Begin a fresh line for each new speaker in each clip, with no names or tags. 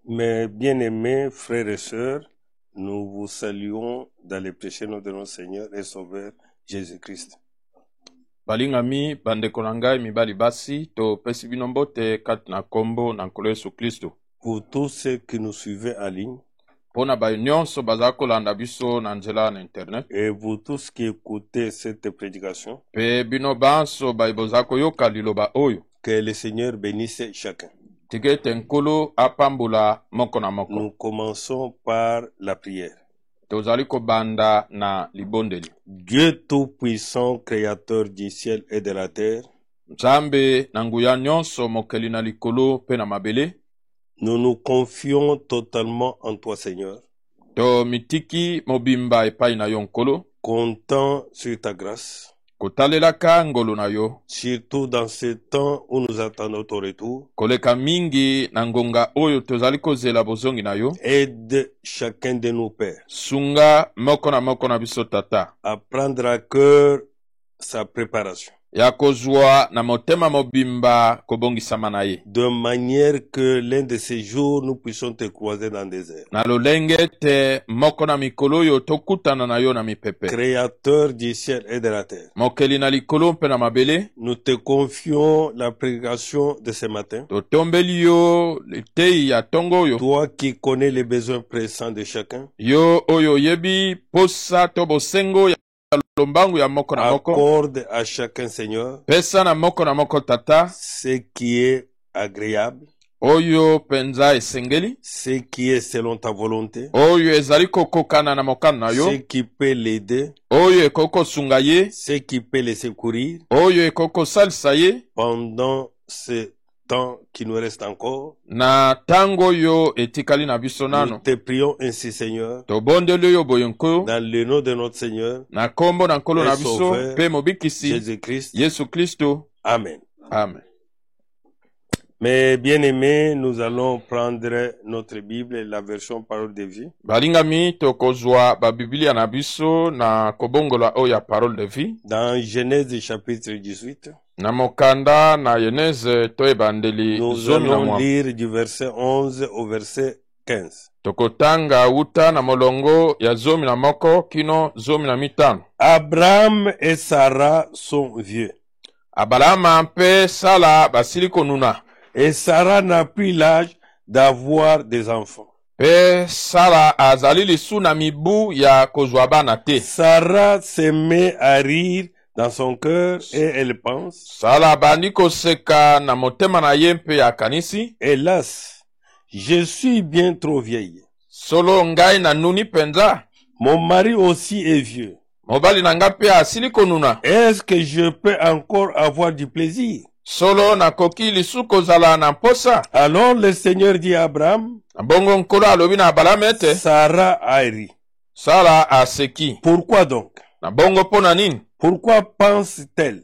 Mes bien-aimés frères et sœurs, nous vous saluons dans le précieux nom de notre Seigneur et Sauveur Jésus-Christ.
Balingami bandeko na ngai mibali basi topesi bino mbote kati na kombo na nkolo Yesu Kristo.
Pour tous ceux qui nous suivent en ligne,
Pona bayo nyonso baza kolanda biso na nzela na internet,
et vous tous qui écoutez cette prédication,
pe bino banso bayo boza koyoka liloba oyo,
que le Seigneur bénisse chacun.
tigete nkolo apambula moko na moko.
Nous commençons par la prière.
Tozali kobanda na libondeli.
Dieu Tout-Puissant, Créateur du ciel et de la terre,
Nzambe na nguya nyonso mokeli na likolo pe na mabele,
nous nous confions totalement en toi, Seigneur,
to mitiki mobimba epai na yo nkolo,
comptant sur ta grâce,
kotalelaka ngolo na yo,
surtout dans ce temps où nous attendons ton retour.
koleka mingi na ngonga oyo tozali kozela bozongi na yo.
Aide chacun de nos pères
Sunga moko na biso tata,
à prendre à cœur sa préparation,
ya kozwa na motema mobimba kobongisama na ye,
de manière que l'un de ces jours nous puissions te croiser dans le désert.
na lolenge te moko na mikolo oyo tokutana na yo na mipepe.
Créateur du ciel et de la terre,
Mokeli na likolo mpe na mabele,
nous te confions la prédication de ce matin.
totombeli yo litei ya tongo oyo,
Toi qui connais les besoins pressants de chacun,
yo oyo yebi posa to bosengo ya lombangu ya moko na moko.
accorde à chacun, Seigneur,
Pesa na moko tata,
ce qui est agréable,
oyo penza esengeli,
ce qui est selon ta volonté,
oyo ezali kokokana na mokano na yo,
ce qui peut l'aider,
oyo ekoko sunga ye,
ce qui peut le secourir
oyo ekoko salisa ye,
pendant ce temps qui nous reste encore.
na tango oyo etikali na biso
Nous
nano.
te prions ainsi, Seigneur,
Tobondeli oyo boyonko,
dans le nom de notre Seigneur
na kombo na nkolo na
et
biso,
Sauveur
pe mobikisi,
Jésus-Christ.
Yesu Kristo.
Amen.
Amen.
Mais bien-aimés, nous allons prendre notre Bible, la version Parole de vie,
Balingami tokozwa babiblia na biso na kobongola oyo ya parole de vie.
dans Genèse chapitre 18.
Na mokanda na Genèse to ebandeli
Nous
zomi na
allons
mwa.
lire du verset 11 au verset 15.
Tokotanga uta na molongo ya zomi na moko kino zomi na mitano.
Abraham et Sarah sont vieux,
Abalama mpe Sala basili konuna.
et Sarah n'a plus l'âge d'avoir des enfants.
Pe Sala azali lisu na mibu ya kozwa bana te.
Sarah se met à rire dans son cœur et elle pense,
Sala bandi koseka na motema na ye mpe ya kanisi.
hélas, je suis bien trop vieille.
Solo ngai na nuni penza.
Mon mari aussi est vieux.
Mobali na nga mpe asili konuna.
Est-ce que je peux encore avoir du plaisir?
Solo na koki lisu kozala na mposa.
Alors le Seigneur dit à Abraham,
Na bongo nkolo alobi na Abalama ete
Sarah a ri.
Sala aseki.
Pourquoi donc?
Na bongo pona nini?
Pourquoi pense-t-elle?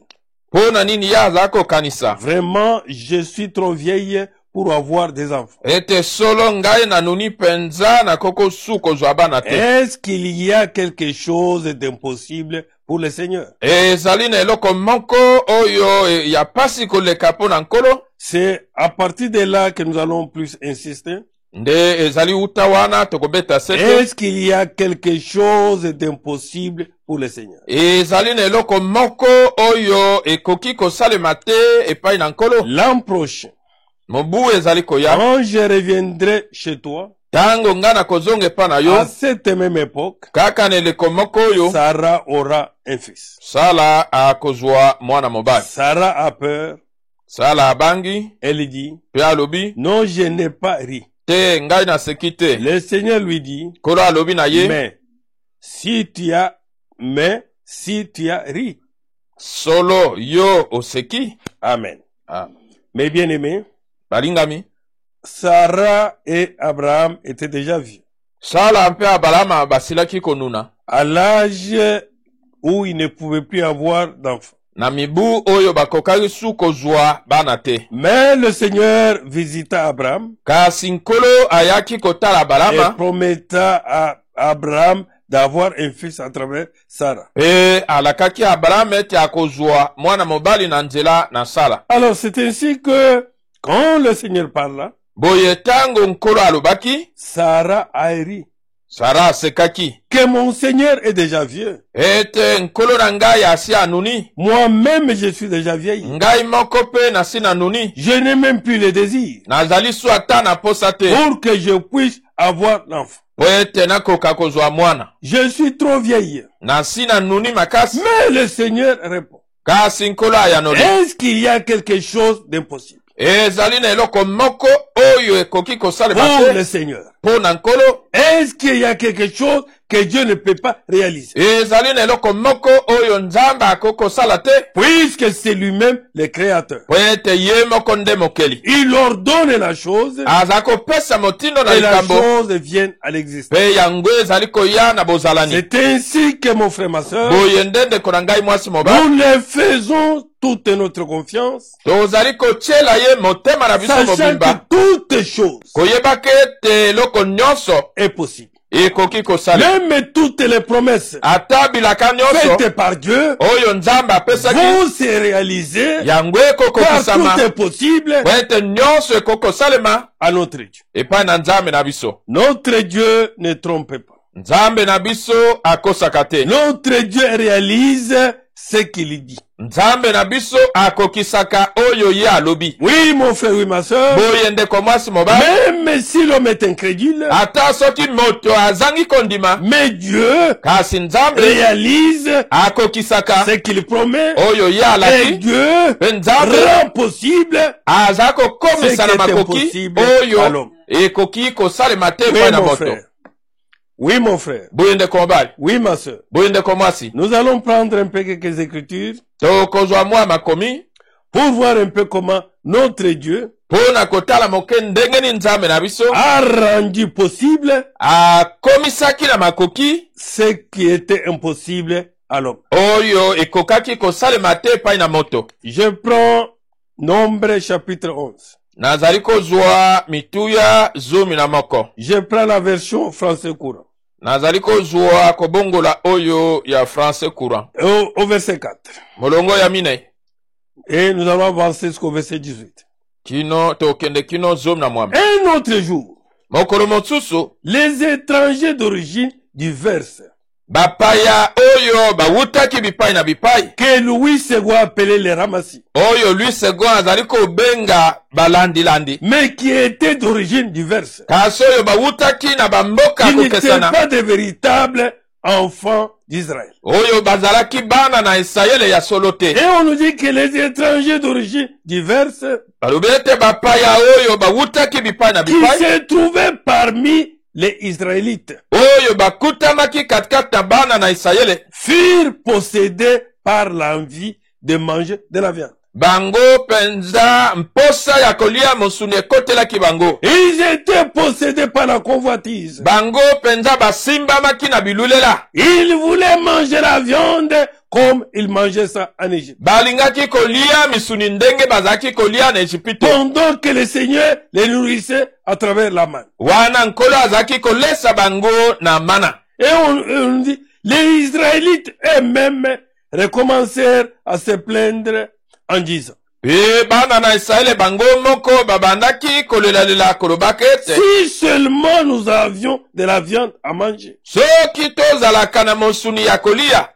Pona nini ya aza kokanisa?
Vraiment, je suis trop vieille pour avoir des enfants.
Ete solo ngai na nuni penza na koko su kozwa bana te.
Est-ce qu'il y a quelque chose d'impossible pour le Seigneur?
Ezali na eloko moko oyo ya pasi koleka pona nkolo.
C'est à partir de là que nous allons plus insister.
Nde ezali uta wana tokobeta sete.
Est-ce qu'il y a quelque chose d'impossible pour le Seigneur?
Ezali na eloko moko oyo ekoki kosalema te epai na nkolo.
L'an prochain,
Mobu ezali koya.
quand je reviendrai chez toi,
Tango nga na kozonga epa na yo.
à cette même époque,
Kaka na eleko moko oyo.
Sarah aura un fils.
Sala akozwa mwana mobali.
Sarah a peur.
Sala abangi.
Elle dit,
Pe alobi.
non, je n'ai pas ri.
Te ngai na seki te.
Le Seigneur lui dit,
Kolo alobi na ye.
mais si tu as ri.
Solo yo oseki.
Amen.
Ah.
Mes bien-aimés,
Balingami.
Sarah et Abraham étaient déjà vieux.
Sala mpe Abalama basilaki konuna.
À l'âge où ils ne pouvaient plus avoir d'enfants.
Na mibu oyo bakokaki su kozwa bana te.
Mais le Seigneur visita Abraham
Kasi nkolo ayaki kotala
et
Abalama.
prometta à Abraham d'avoir un fils à travers Sarah.
Pe alakaki Abalama ete akozwa mwana mobali na nzela na Sala.
Alors c'est ainsi que quand le Seigneur parla,
Boye tango nkolo alobaki,
Sarah a ri.
Sara asekaki.
Que mon Seigneur est déjà vieux.
Ete nkolo na ngai asi anuni.
Moi-même, je suis déjà vieille.
Ngai moko pe nasi nanuni.
Je n'ai même plus le désir
Nazali su ata na posa te.
pour que je puisse avoir l'enfant.
Po ete nakoka kozwa mwana.
Je suis trop vieille.
Nasi nanuni makasi.
Mais le Seigneur répond.
Kasi nkolo ayanoli.
Est-ce qu'il y a quelque chose d'impossible
Ezali na eloko moko oyo ekoki kosalema
pour le
te.
Seigneur?
Po na nkolo.
Est-ce qu'il y a quelque chose que Dieu ne peut pas réaliser?
Ezali na eloko moko oyo nzambe akoki kosala te.
Puisque c'est lui-même le créateur.
Po ete ye moko nde mokeli.
Il ordonne la chose
Aza kopesa motindo na
et la
likambo.
chose vient à l'existence.
Pe yango ezali koya na bozalani.
C'est ainsi que mon frère, ma soeur,
Boye nde ndeko na ngai mwasi mobali.
nous le faisons toute notre confiance,
Tozali kotiela ye motema na biso
sachant que
mobimba.
toutes choses
Koyeba ke ete eloko nyonso
est possible.
ekoki kosala.
Même toutes les promesses
Ata bilaka nyonso
faites par Dieu
oyo nzambe apesaki
vont se réaliser
yango
car
ekokokisama.
tout est possible
Po ete nyonso ekoki kosalema
à notre Dieu.
epai na nzambe na biso.
Notre Dieu ne trompe pas.
Nzambe na biso akosaka te.
Notre Dieu réalise ce qu'il dit.
Nzambe na biso akokisaka oyo ye alobi.
Oui, mon frère, oui, ma soeur.
Boye ndeko mwasi mobali.
Même si l'homme est incrédule,
Ata soki moto azangi kondima,
mais Dieu
kasi nzambe
réalise
akokisaka
ce qu'il promet
oyo ye
et
alaki.
Dieu
Pe nzambe
rend possible
aza kokomisa
Ce
na
qui est
makoki
impossible à
oyo
l'homme.
ekoki kosalema te
Oui,
epai na
mon
moto.
frère. Oui, mon frère.
Boye ndeko mobali.
Oui, ma soeur.
Boye ndeko mwasi.
Nous allons prendre un peu quelques écritures
Tokozwa mwa makomi
pour voir un peu comment notre Dieu
mpo na kotala moke ndenge ni nzambe na biso
a rendu possible
akomisaki na makoki
ce qui était impossible à l'homme.
oyo ekokaki kosalema te epai na moto.
Je prends Nombre chapitre 11.
Nazali kozwa mituya 11.
Je prends la version français courant.
Nazali kozwa kobongola oyo ya français courant.
Au verset 4.
Molongo ya mine.
Et nous allons avancer jusqu'au verset 18.
Kino tokende kino 11.
Un autre jour,
Mokolo mosusu
les étrangers d'origine diverses
bapaya oyo bawutaki bipai na bipai
que Louis II appelait les ramassis,
oyo Louis II azali kobenga balandi-landi,
mais qui étaient d'origine diverse,
kasi oyo bawutaki na bamboka
qui n'étaient
kokesana
pas de véritables enfants d'Israël.
oyo bazalaki bana na Israele ya solo te.
Et on nous dit que les étrangers d'origine diverse
Balobi ete bapaya oyo bawutaki bipai na
qui
bipai
se trouvaient parmi les Israélites
oyo bakutamaki katikati na bana na Israele
furent possédés par l'envie de manger de la viande.
bango penza mposa ya kolia mosuni ekotelaki bango.
Ils étaient possédés par la convoitise.
Bango penza basimbamaki na bilulela.
Ils voulaient manger la viande comme ils mangeaient ça en Égypte.
Balingaki kolia misuni ndenge bazaki kolia na Ejipito.
Pendant que le Seigneur les nourrissait à travers la manne.
Wana nkolo azaki kolesa bango na mana.
Et on dit, les Israélites eux-mêmes recommencèrent à se plaindre en disant,
E bana na Israele bango moko babandaki kolelalela kolobaka ete
si seulement nous avions de la viande à manger.
soki tozalaka na mosuni ya kolia.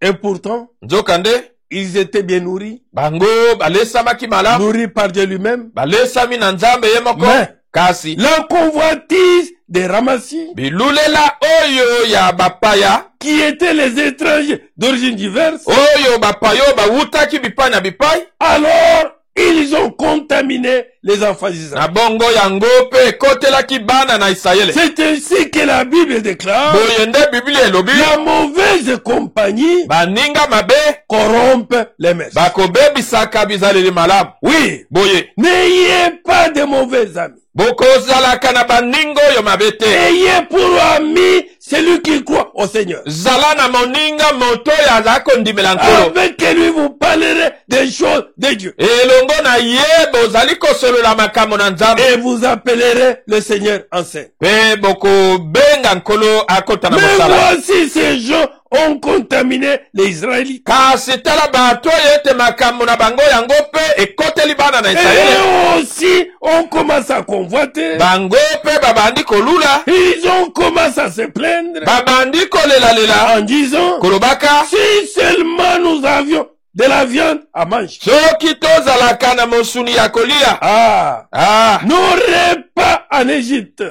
Et pourtant,
Nzokande
ils étaient bien nourris,
bango balesamaki malamu,
nourris par Dieu lui-même.
balesami na nzambe ye moko.
Mais
Kasi
la convoitise des ramassis,
bilulela oyo ya bapaya
qui étaient les étrangers d'origine diverse,
oyo bapaya oyo bawutaki bipai na bipai,
alors ils ont contaminé les enfants d'Israël.
na bongo yango pe ekotelaki bana na Israele.
C'est ainsi que la Bible déclare,
Boye nde Biblia elobi
la mauvaise compagnie
baninga mabe
corrompt les mères.
bakobebisaka bizaleli malamu.
Oui,
Boye
n'ayez pas de mauvais amis.
bokozalaka na baninga oyo mabe te.
Ayez pour ami celui qui croit au Seigneur.
Zala na moninga moto oyo azala kondimela nkolo.
Avec lui, vous parlerez des choses de Dieu.
Elongo na ye bozali kosolola makambo na nzambe.
Et vous appellerez le Seigneur en scène.
Pe bokobenga nkolo akota na
Mais
mosala.
voici ces gens ont contaminé les Israélites.
Kasi tala bato oyo ete makambo na bango yango pe ekoteli bana na Israele.
Et aussi ont commencé à convoiter.
bango pe babandi kolula
Ils ont commencé à se plaindre
babandi kolelalela
en disant,
kolobaka
si seulement nous avions de la viande à manger.
soki tozalaka na mosuni ya kolia
Nos repas en Égypte.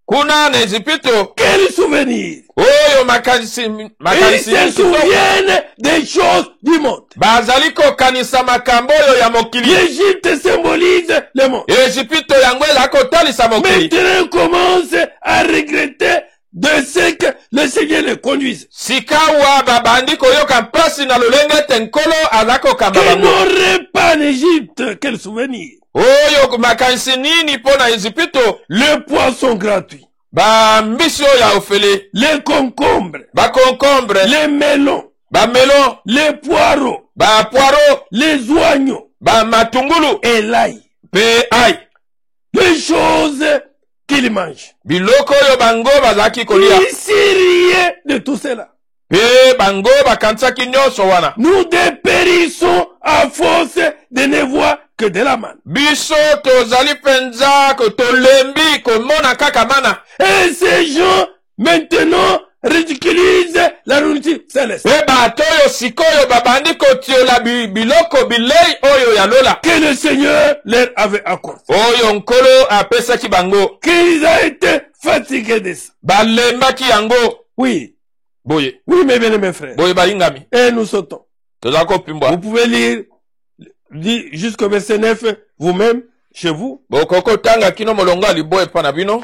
kuna na Ezipito
Quel souvenir!
oyo makanisi
Ils se souviennent des choses du monde.
bazali kokanisa makambo oyo ya mokili
L'Égypte symbolise le monde.
Ezipito yango ezali kotalisa mokili
Maintenant, commence à regretter de ce que le Seigneur les conduise.
sikawa babandi koyoka mpasi na lolenge ete nkolo aza kokamba
Que
bango
n'aurait pas en Égypte, quel souvenir!
oyo makanisi nini mpo na Ezipito
Le poisson gratuit,
bambisi oyo ya ofele
les concombres,
bakonkombre
les melons,
bamelon
les poireaux,
bapoiro
les oignons
bamatungulu
et l'ail.
mpe ai
Les choses qu'ils mangent.
biloko oyo bango bazalaki kolia
Ici, rien de tout cela.
mpe bango bakanisaki nyonso wana
Nous dépérissons à force de ne voir que de la manne.
biso tozali mpenza tolembi komona kaka mana
Et ces gens, maintenant, ridiculisent la nourriture céleste.
mpe bato oyo sikoyo babandi kotiola biloko bilei oyo ya lola
Que le Seigneur leur avait accordé.
oyo nkolo apesaki bango
Qu'ils ont été fatigués de ça.
balembaki yango
Oui.
boye
Oui, mes bien-aimés frères.
boye balingami
Et nous sautons.
tozala kopimbwa
Vous pouvez lire jusqu'au verset 9 vous-même, chez vous.
bokokotanga kino molongo ya liboye epa na bino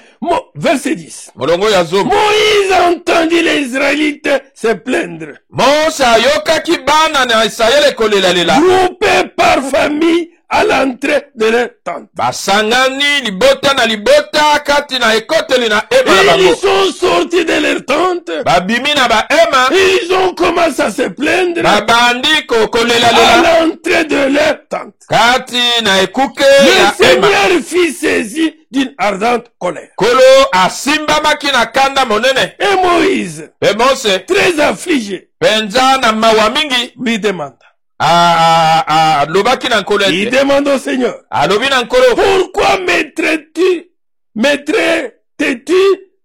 Verset 10.
molongo ya zomi
Moïse entendit les Israélites se plaindre,
mose ayokaki bana na isirayele kolelalela
groupés par famille à l'entrée de leur tente.
basangani libota na libota kati na ekoteli na ema na
Et
bango
ils sont sortis de leur tente.
babimi na baema
Ils ont commencé à se plaindre
babandi
à
kolelalela
l'entrée de leur tente.
kati na ekuke
Le
ya ema
Seigneur fit saisi d'une ardente colère.
kolo asimbamaki na kanda monene
Et Moïse,
mpe mose
très affligé,
mpenza na mawa mingi
lui demanda.
alobaki na nkolo
Il
ete
demande au Seigneur,
alobi na nkolo
pourquoi me traites-tu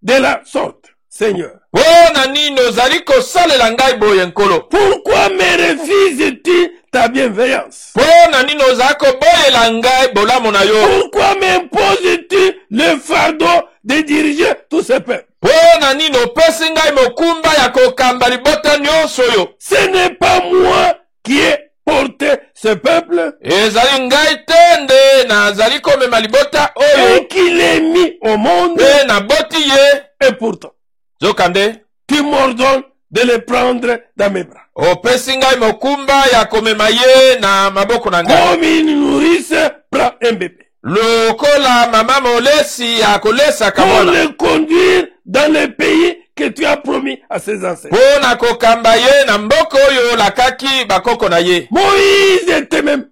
de la sorte, Seigneur?
mpo na nini ozali kosalela ngai boye nkolo
Pourquoi me refuses-tu ta bienveillance?
mpo na nini ozali koboyela ngai bolamu na yo
Pourquoi m'imposes-tu le fardeau de diriger tout ce peuple?
mpo na nini opesi ngai mokumba ya kokamba libota nyonso oyo
Ce n'est pas moi qui ai porté ce peuple
ezali ngai te nde nazali komema libota oyo
et qui l'ai mis au monde.
mpe naboti ye
Et pourtant,
nzokande
tu m'ordonnes de le prendre dans mes bras.
opesi ngai mokumba ya komema ye na maboko na ngai
Comme une nourrice prend un bébé.
lokola mama molesi ya kolesaka
Pour
mwana
le conduire dans le pays que tu as promis à ses ancêtres.
mpo na kokamba ye na mboka oyo olakaki bakoko na ye
Moïse était même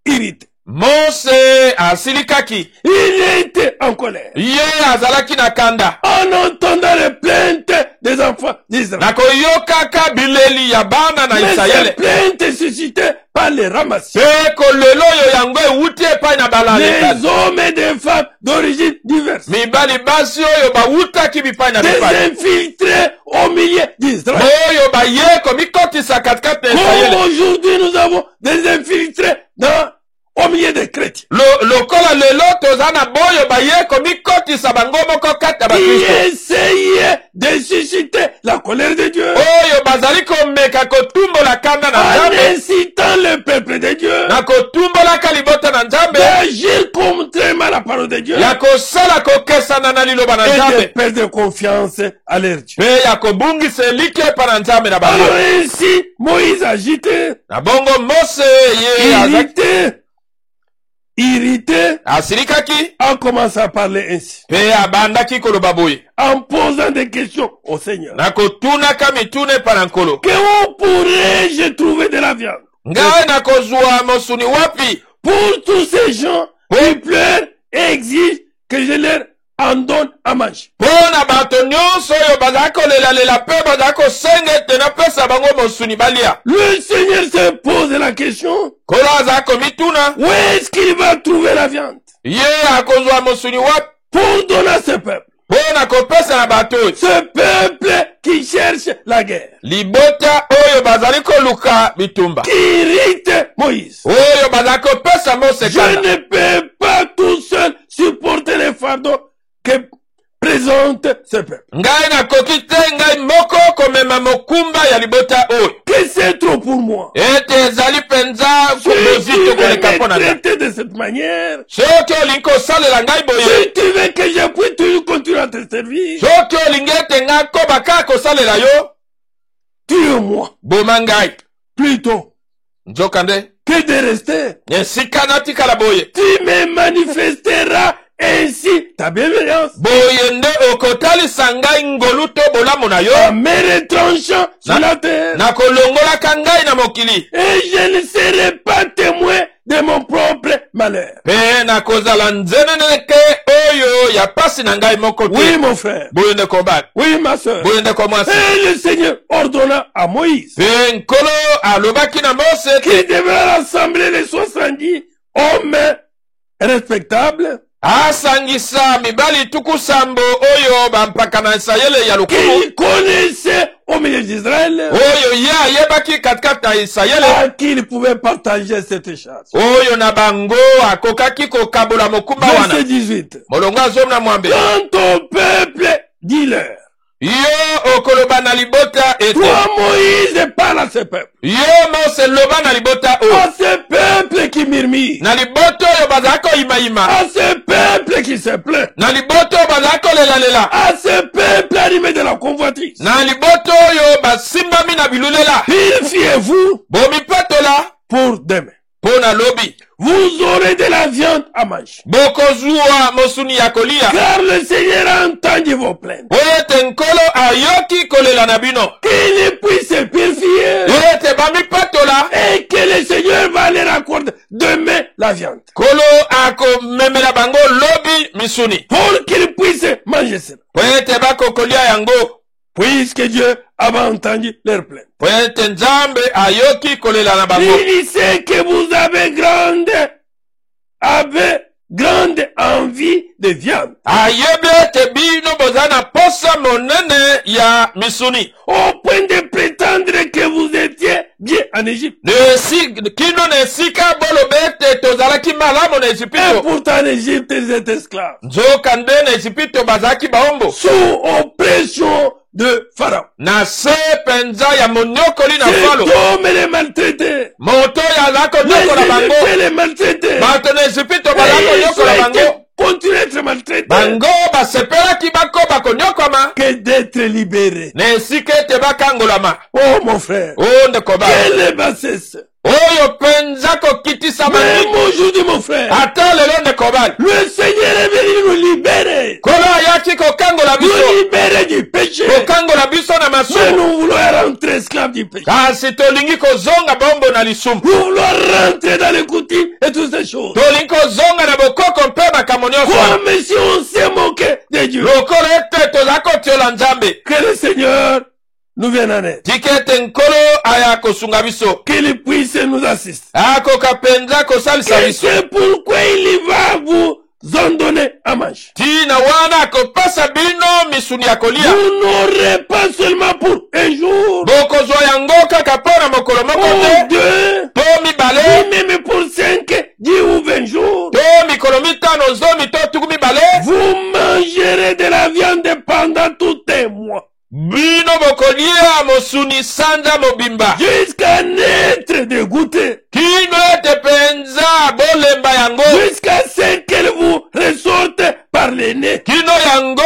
irrité.
mose asilikaki
Il était en colère.
ye azalaki na kanda
En entendant les plaintes des enfants d'Israël.
na koyokaka bileli ya bana na
Mais ces
isirayele
plaintes suscitées par les ramassis.
mpe kolelo oyo yango ewuti epai na
Les hommes et des femmes d'origine diverse.
mibali basi oyo bawutaki bipai na
Des
bipai
infiltrés au milieu d'Israël.
oyo baye komikotisa katikati na
Comme
isirayele
aujourd'hui nous avons des infiltrés au milieu des chrétiens.
lokola lelo toza na boyo baye komikotisa bango moko kati ya
Qui
bakristo
essayait de susciter la colère de Dieu.
oyo bazali komeka kotumbola kanda na
En
nzambe
incitant le peuple de Dieu.
na kotumbolaka libota na nzambe
D'agir contrairement à la parole de Dieu.
ya kosala kokesana na liloba na
Et de
nzambe
perdre confiance à leur Dieu.
mpe ya kobungisa eliki epa na nzambe na bango
Alors ainsi, Moïse agité,
na bongo mose ye
irrité,
asilikaki
a commencé à parler ainsi.
mpe abandaki koloba boye
En posant des questions au Seigneur.
na kotunaka mituna epa na nkolo
Que où pourrais-je trouver de la viande?
ngai nakozwa mosuni wapi
Pour tous ces gens qui pleurent et exigent que je leur en donne à manger.
mpo na bato nyonso oyo bazali kolelalela mpe bazali kosenga ete napesa bango mosuni balia
Le Seigneur se pose la question,
nkolo azali komituna
où est-ce qu'il va trouver la viande?
ye akozwa mosuni wa
pour donner à ce peuple.
mpona kopesa na bato oyo
Ce peuple qui cherche la guerre.
libota oyo bazali koluka bitumba
Qui irrite Moïse.
oyo bazali kopesa mose
Je
kanda
ne peux pas tout seul supporter les fardeaux que présente ce peuple.
ngai nakoki te ngai moko komema mokumba ya libota oyo
Que c'est trop pour moi.
ete ezali mpenza
Si tu
komozito
veux
koleka mpo na
me
ngai
traiter de cette manière,
soki olingi kosalela ngai boye
si tu veux que je puisse toujours continuer à te servir,
soki olingi ete ngai koba kaka kosalela yo
tue-moi
boma ngai
plutôt
nzokande
que de rester.
esika natikala boye
Tu me manifesteras ainsi ta bienveillance
boye nde okotalisa ngai ngolu to bolamu na yo
en me retranchant sur la terre.
nakolongolaka ngai na mokili
Et je ne serai pas témoin de mon propre malheur.
mpe nakozala nzeneneke oyo ya pasi na ngai moko
Oui,
te
mon frère.
boye ndeko bana
Oui, ma soeur.
boye ndeko mwasi
Et le Seigneur ordonna à Moïse
mpe nkolo alobaki na mose
qu'il devait rassembler les 70 hommes respectables
asangisa mibali tuku sambo oyo bampaka na isayele ya lokumu
qu'il connaissait au milieu d'Israël,
oyo ye ayebaki katikati na isayele
à qui il pouvait partager cette chasse.
oyo na bango akokaki kokabola mokumba wana
Verset 18.
molongo azomi na mwambe
Quant au peuple, dis-leur,
yo okoloba na libota ete
toi Moïse parle à ce peuple,
yo mose loba na libota oyo
à ce peuple qui murmure,
na libota oyo bazali koyimayima
à ce peuple qui se plaint,
na libota oyo bazali kolelalela
à ce peuple animé de la convoitise.
na libota oyo basimbami na bilulela
Purifiez-vous
bomipetola
pour demain.
mpo na lobi
Vous aurez de la viande à manger.
bokozwa mosuni ya kolia
Car le Seigneur a entendu vos plaintes.
po ete nkolo ayoki kolela na bino
Qu'il puisse se purifier.
po ete bamipetola
Et que le Seigneur va leur accorder demain la viande.
nkolo akomemela bango lobi misuni
Pour qu'ils puissent manger cela.
po ete bakokolia yango
Puisque Dieu avait entendu leurs plaintes.
po ete nzambe ayoki kolela na bango
Il sait que vous avez grande envie de viande.
ayebi ete bino boza na posa monene ya misuni
Au point de prétendre que vous étiez bien en Égypte.
kino na esika boloba ete tozalaki malamu na
Et
Ejipito
pourtant en Égypte, ils étaient esclaves.
nzoka nde na Ejipito bazalaki baombo
Sous oppression de Pharaon.
na se mpenza ya monyokoli na
Cet
falo
homme les maltraitait.
moto oyo azalaki konyokola
Les
bango
Égyptiens les maltraitaient.
bato na Ejipito
Et
bazalaki
ils
konyokola
ont
bango
été continuent à être maltraités.
bango basepelaki bakoba konyokwama
Que d'être libérés.
na esika ete bakangolama
Oh mon frère.
o ndeko bana
Quelle bassesse.
oyo mpenza kokitisa
Même
bangi
aujourd'hui mon frère.
ata lelo ndeko bana
Le Seigneur est venu nous libérer.
kolo ayaki kokangola
Nous
biso
libérer du péché.
kokangola biso na
Mais
masumu
nous voulons rentrer esclaves du péché.
kasi tolingi kozonga bombo na lisumu
Nous voulons rentrer dans les coutumes et toutes ces choses.
tolingi kozonga na bokoko mpe makambo nyonso wana
Comme si on s'est moqué de Dieu.
lokola ete toza kotiola nzambe
Que le Seigneur nous vienne en aide.
tika ete nkolo aya kosunga biso
Qu'il puisse nous assister.
akoka mpenza kosalisa
Et
biso
c'est pourquoi il va vous en donner à manger.
ntina wana akopesa bino misuni ya kolia
Vous n'aurez pas seulement pour un jour,
bokozwa yango kaka mpo na mokolo moko
ou
te
deux,
to mibale
ni même pour 5, 10 ou 20 jours.
to mikolo mitano zomi to tuku mibale
Vous mangerez de la viande pendant tout un mois.
bino bokolia mosuni sanza mobimba
Jusqu'à n'être dégoûté.
kino ete mpenza bolemba yango
Jusqu'à ce qu'elle vous ressorte par les nez.
kino yango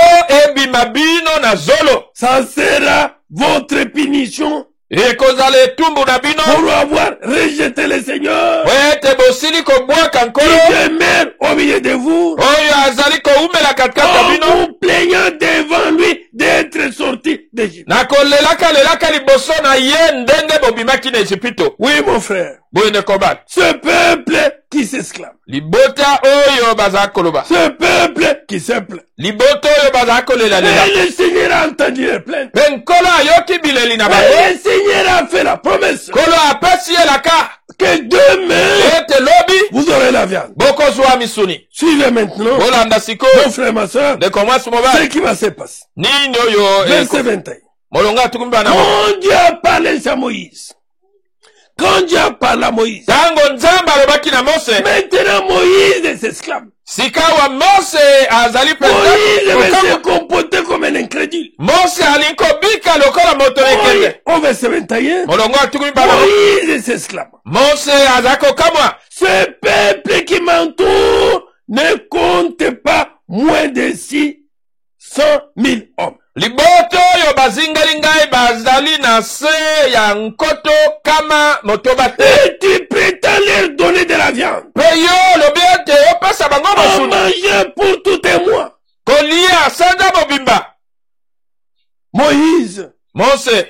ebima bino na zolo
Ça sera votre punition
ekozala etumbu na bino
pour avoir rejeté le Seigneur.
po ete bosili kobwaka
Qui
nkolo
demeure au milieu de vous.
oyo azali koumela katikati ya
En
bino
vous plaignant devant lui d'être sorti d'Égypte.
na kolelaka liboso na ye ndenge bobimaki na Ejipito
Oui, mon frère.
boye ndeko bana
Ce peuple qui s'exclame.
libota oyo bazala koloba
Ce peuple qui se plaint.
libota oyo bazala kolelalela
Et le Seigneur a entendu les plaintes.
mpe nkolo ayoki bileli na bango
Et le Seigneur a fait la promesse
nkolo apesi elaka
que demain,
ete lobi
vous aurez la viande.
bokozwa misuni.
Suivez maintenant,
Bolanda siko.
mon frère, ma soeur,
De commence
ce
mobile.
qui va se passer.
Nini oyo.
Verset 21.
Molonga tukumba na.
Quand Dieu a parlé à Moïse, quand Dieu a parlé à Moïse,
Tango nzamba alobaki na Mose.
maintenant Moïse s'exclame.
Sikawa Mose azali
Moïse va se comporter comme un incrédule.
Mose alinko bika lokola moto ekende.
Au verset 21,
Molongo tukumba na.
Moïse s'exclame.
Mose azako kamwa.
Ce peuple qui m'entoure ne compte pas moins de 600 000 hommes.
Liboto yo bazingali ngai bazali na se ya nkoto kama motoba te.
Et tu prétends leur donner de la viande.
Pe yo lobiete opesa bango
On
mosuni.
mangeait pour tout un mois.
Kolia sanda mobimba.
Moïse
Mose.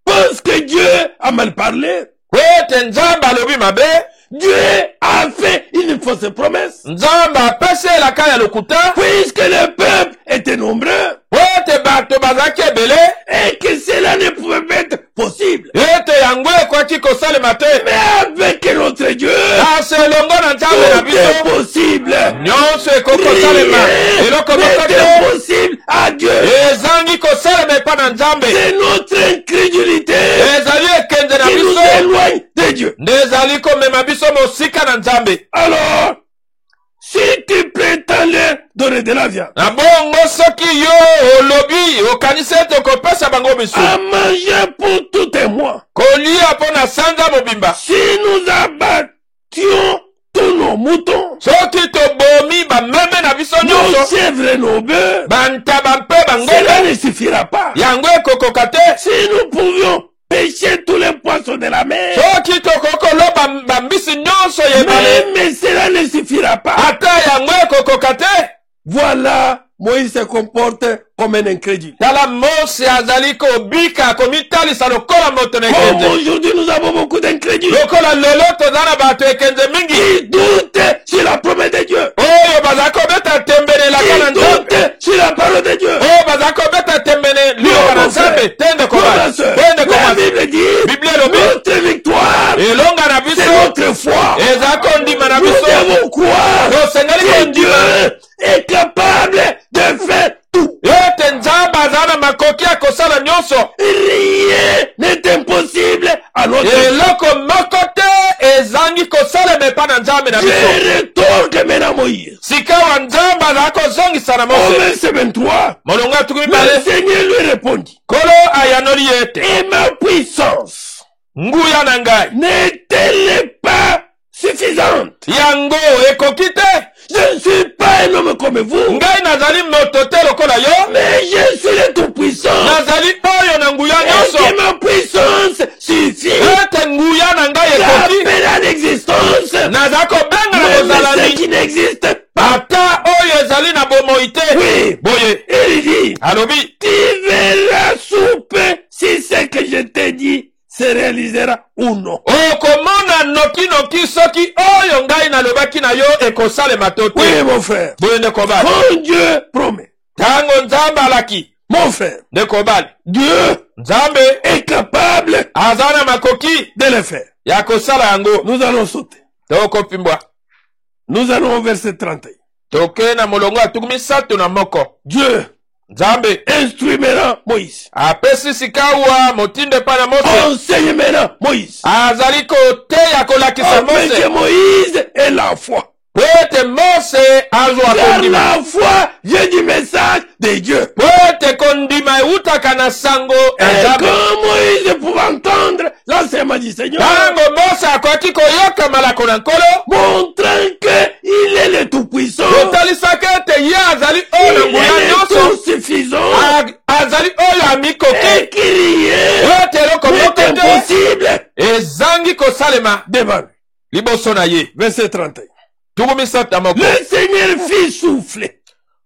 pense que Dieu a mal parlé.
Kwete nzamba lobi mabe.
Dieu a fait une fausse promesse.
Nzamba pese la kaya lokuta.
Puisque le peuple était nombreux
Kwete bato bazaki ebele.
et que cela ne pouvait pas être possible.
Ete yango ekwaki kosalema te.
Mais avec notre Dieu,
Kasi elongo na nzambe na
tout est
biso.
possible.
Nyonso ekokosalema. Eloko moko
Rien
te.
n'est possible à Dieu.
Ezangi kosalema epa na nzambe.
C'est notre incrédulité
Ezali ekende na
qui nous
biso.
éloigne de Dieu.
Nde ezali komema biso mosika na nzambe.
Alors, si tu prétends leur donner de la viande,
Na bongo soki yo olobi okanisi ete okopesa bango misuni.
à manger pour tout un mois,
Kolia mpo na sanza mobimba.
si nous abattions tous nos moutons,
Soki tobomi bameme na biso
nos
nyonso.
chèvres et nos bœufs,
Bantaba mpe
cela
bango.
ne suffira pas.
Yango ekokoka te.
Si nous pouvions pêcher tous les poissons de la mer,
Soki tokokoloba bambisi nyonso yebale.
mais cela ne suffira pas.
Ata yango ekokoka te.
Voilà, Moïse se comporte comme un incrédule.
Tala Mose azali kobika komitalisa lokola moto na
Comme
ekende.
aujourd'hui nous avons beaucoup d'incrédules
Lokola lelo toza na bato ekende mingi.
qui doutent sur la promesse de Dieu,
Oyo baza kobeta tembelelaka na
qui
nzambe.
doutent sur la parole de Dieu.
Oyo baza kobeta tembele liyoka na nzambe. Tende kobala. Tende
La
kobala.
Bible dit,
Bible elobi.
notre victoire,
Elonga na
c'est
biso.
notre foi.
Eza kondima na
Nous
biso.
devons croire
Tosengeli
que
kondima.
Dieu est capable de faire tout.
Ete nzambe aza na makoki ya kosala nyonso.
Rien n'est impossible à notre Dieu.
Eloko moko te ezangi kosalema epa na nzambe na biso.
Je retourne maintenant Moïse.
Sika wa nzambe azala kozongisa na
Au
Mose.
verset 23,
Molongo atukumi
le
bale.
Seigneur lui répondit,
Kolo ayanoli ye ete.
et ma puissance
Nguya na ngai.
n'est-elle pas suffisante?
Yango ekoki te.
Je ne suis pas un homme comme vous,
Ngai nazali moto te lokola yo.
mais je suis le Tout-Puissant.
Nazali oyo na nguya
Et
nyonso.
que ma puissance suffit.
Ete nguya na ngai ekoki.
J'appelle à l'existence
Naza kobenga na
même ce
bozalani.
qui n'existe pas.
Ata oyo ezali na bomoi te.
Oui,
Boye.
il dit,
Alobi.
tu verras soupe si ce que je t'ai dit se réalisera ou non.
Okomona noki soki oyo ngai nalobaki na yo ekosalema to
Oui,
te.
mon frère.
Boye ndeko bali.
Quand Dieu promet,
Tango nzambe alaki.
mon frère,
Ndeko bali.
Dieu
Nzambe
est capable
aza na makoki
de le faire.
ya kosala yango.
Nous allons sauter.
Tokopimbwa.
Nous allons au verset 31.
Toke na molongo atukumi sato na moko.
Dieu
Nzambe
instruira Moïse.
apesi sikawa motindo epa na Mose.
Enseigne maintenant Moïse.
Azali koteya kolakisa
Afin que
Mose.
Moïse ait la foi.
Po ete Mose azwa
Car
kondima.
la foi vient du message de Dieu.
Po ete kondima eutaka na sango ya
Et
Nzambe.
quand Moïse pouvait entendre l'enseignement du Seigneur,
Tango Mose akoki koyoka malako na nkolo.
montrant qu'il est le Tout-Puissant,
Kotalisaka ete ye azali oyo na
il
nguya
est le
nyonso.
Tout-Suffisant,
Azali oyo
et
amikoki.
qu'il y est
Ete eloko moko te
impossible
ezangi kosalema
devant lui.
liboso na ye.
Verset 31.
Tukumi sata moko.
Le Seigneur fit souffler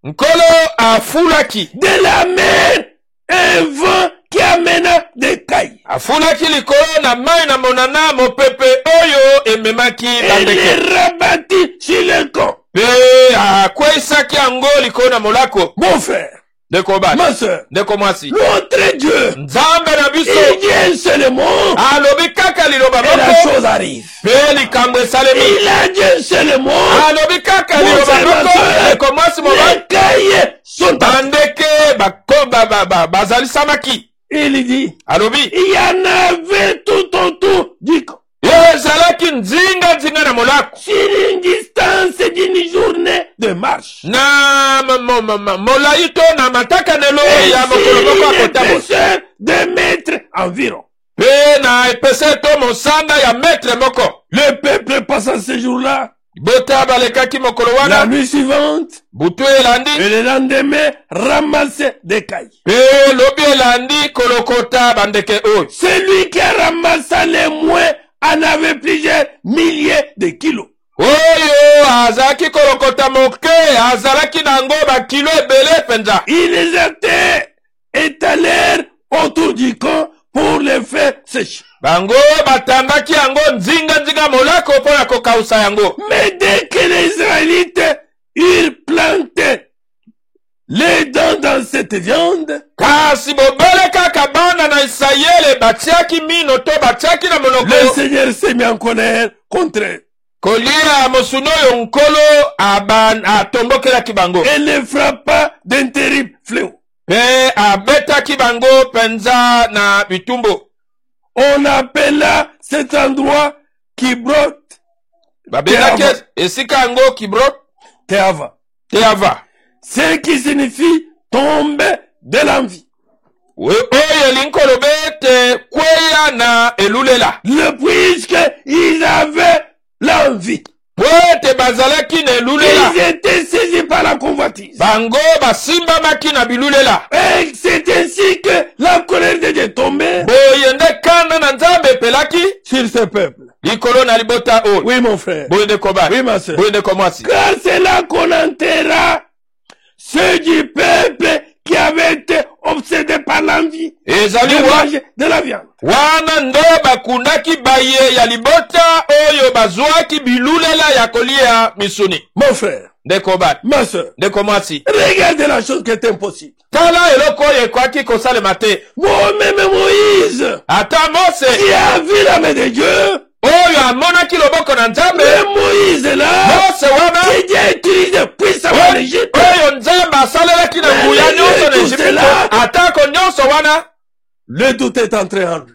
Nkolo afulaki.
de la mer un vent qui amena des cailles.
Afulaki likolo na mai na monana mopepe oyo ememaki
Et
bandeke.
les rabattit sur le camp.
Pe akwesaki yango likolo na molako.
Mon frère,
ndeko bali
ma soeur,
ndeko mwasi
notre Dieu,
nzambe na biso
il dit seulement
alobi kaka liloba
et la
moko
chose arrive.
mpe likambo esalemi
Il a dit seulement
alobi kaka liloba moko ndeko mwasi mobali
les cahiers sont à...
bandeke bazalisamaki
Il dit,
alobi
il y en avait tout autour du camp.
ezalaki nzinga na molako
Sur une distance d'une journée de marche.
na molai to na matakanelo
Et
ya mokolo moko
sur une
akotamo
épaisseur de mètres environ.
mpe na epese to mosanda ya metre moko
Le peuple passant ce jour-là,
bota balekaki mokolo
la
wana
nuit suivante,
butu elandi
et le lendemain, ramasser des cailles.
mpe lobi elandi kolokota bandeke oyo
Celui qui a ramassé les moins en avait plusieurs milliers de kilos.
oyo azalaki kolokota moke azalaki nango bakilo ebele mpenza
Ils étaient étalés autour du camp pour les faire sécher.
bango batandaki yango nzinga molako mpo na kokausa yango
Mais dès que les Israélites eurent planté les dents dans cette viande,
kasi bobele kaka bana na isayele batiaki mino to batiaki na
le
monoko
Seigneur s'est mis en colère contre eux
kolia mosuni oyo nkolo atombokelaki bango
et les frappa d'un terrible fléau.
mpe abetaki bango mpenza na bitumbu
On appela cet endroit Kibrot
babengaki esika yango kibrot
Teava,
teava
ce qui signifie tomber de l'envie.
oyo elingi koloba ete kweya na elulela
Puisque ils avaient l'envie.
po ete bazalaki na elulela
Ils étaient saisis par la convoitise.
bango basimbamaki na bilulela
Et c'est ainsi que la colère de Dieu tombait
boye nde kanda na nzambe epelaki
sur ce peuple.
likolo na libota oyo
Oui, mon frère.
boye ndeko bana
Oui, ma soeur.
boye ndeko mwasi
Car c'est là qu'on enterra ceux du peuple qui avaient été obsédés par l'envie
ezali
de
wa
manger de la viande.
wana nde bakundaki baye ya libota oyo bazwaki bilulela ya kolia misuni
Mon frère,
ndeko bana
ma soeur,
ndeko mwasi
regardez la chose qui est impossible.
tala eloko oyo ekwaki kosalema te
Moi-même Moïse,
ata mose
qui a vu la main de Dieu,
oyo amonaki loboko na nzambe
le Moïse là,
mose wana
qui Dieu a utilisé puissamment en Égypte,
oyo nzambe asalelaki na nguya nyonso na ejipito atako nyonso wana
le doute est entré en lui.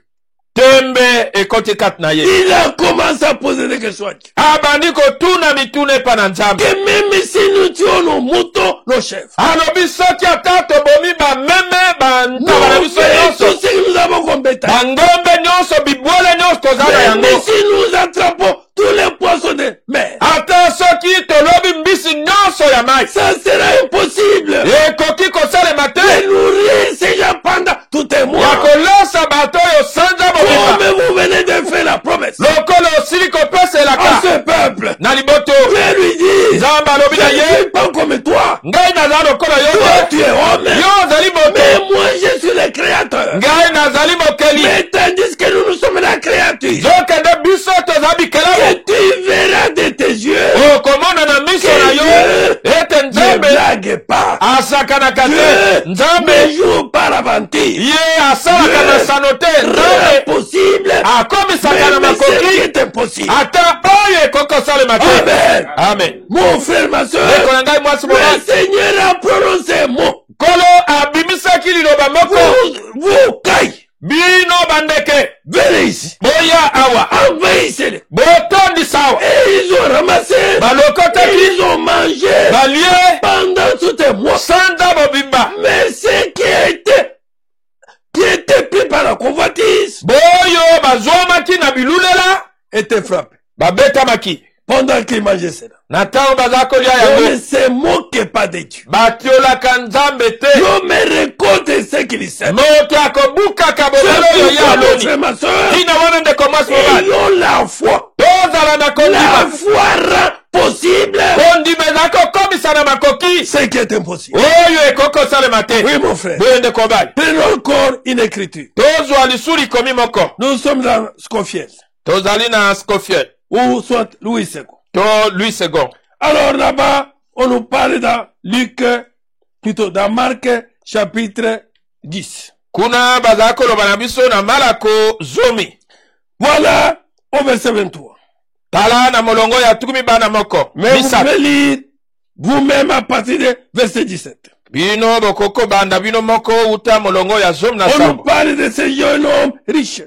tembe ekoti kati na ye
Il a commencé à poser des questions à Dieu.
abandi kotuna mituna epa na nzambe
Que même si nous tuons nos moutons, nos chefs,
alobi soki ata tobomi bameme bantaba na
nous
biso
faisons
nyonso
tout ce que nous avons comme bétail.
bangombe nyonso bibwele nyonso toza na
Même
yango
si nous attrapons tous les poissons de mer,
ata soki tolobi mbisi nyonso ya mai
ça sera impossible
ekoki kosalema te
de nourrir ces gens pendant tout un
ya
mois.
kolasa bato oyo sanza mobimba
Comme vous venez de faire la promesse
lokolo osili
à
kopeselaka
ce peuple,
na liboto
je lui dis,
nzambe alobi
je
na
ne
ye
suis pas comme toi.
ngai naza lokola yo
Toi,
te
tu es homme,
yo ozali moto
mais moi, je suis le créateur.
ngai nazali mokeli
Mais tandis que nous sommes la créature,
zokende biso toza
que
bikelamu
tu verras de tes yeux,
okomona na miso na yo ete
ne
nzambe
blague pas.
asakanaka te
Dieu
nzambe
ne joue pas l'aventure.
ye asalaka na sano te
Rien
nzambe
possible,
akomisaka na
même ce qui
makoki
est impossible.
ata oyo ekoki kosalema te
Amen.
amen
Mon frère, ma soeur,
ndeko na ngai mwasi
le
mobali
Seigneur a prononcé un mot.
nkolo abimisaki liloba moko
Vous, caille,
bino bandeke
venez ici.
boya awa
Envahissez-les.
botondisa awa
Et ils ont ramassé,
balokotaki
ils ont mangé
balie
pendant tout un mois.
sanza mobimba
Mais ce qui était pris par la convoitise
boyo bazwamaki na bilulela
était frappé
babetamaki
pendant qu'ils mangeaient cela.
na ntango baza kolia
On ne
yango
se moque pas de Dieu.
batiolaka nzambe te
L'homme récolte ce qu'il sème.
moto akobukaka bobelo oyo ye aloni
frère, ma soeur,
tina wana ndeko mwasi mobali
ayons la foi.
tozala na
La
kondima
foi rend possible
kondima eza kokomisa na makoki
ce qui est impossible.
oyo ekoki kosalema te
Oui, mon frère.
boye ndeko bali
Prenons encore une écriture.
tozwa lisuli komi moko
Nous sommes dans Scofield,
tozali na scofiel
ou soit Louis II.
to louis second
Alors là-bas, on nous parle dans Luc, plutôt dans Marc, chapitre 10.
Kuna bazako loba na biso na Malako zomi.
Voilà au verset 23.
Tala na molongo ya tukumi bana moko.
Mais vous pouvez lire vous-même à partir de verset 17.
Bino bokoko banda bino moko uta molongo ya zomi na
On nous
sambo.
parle de ce jeune homme riche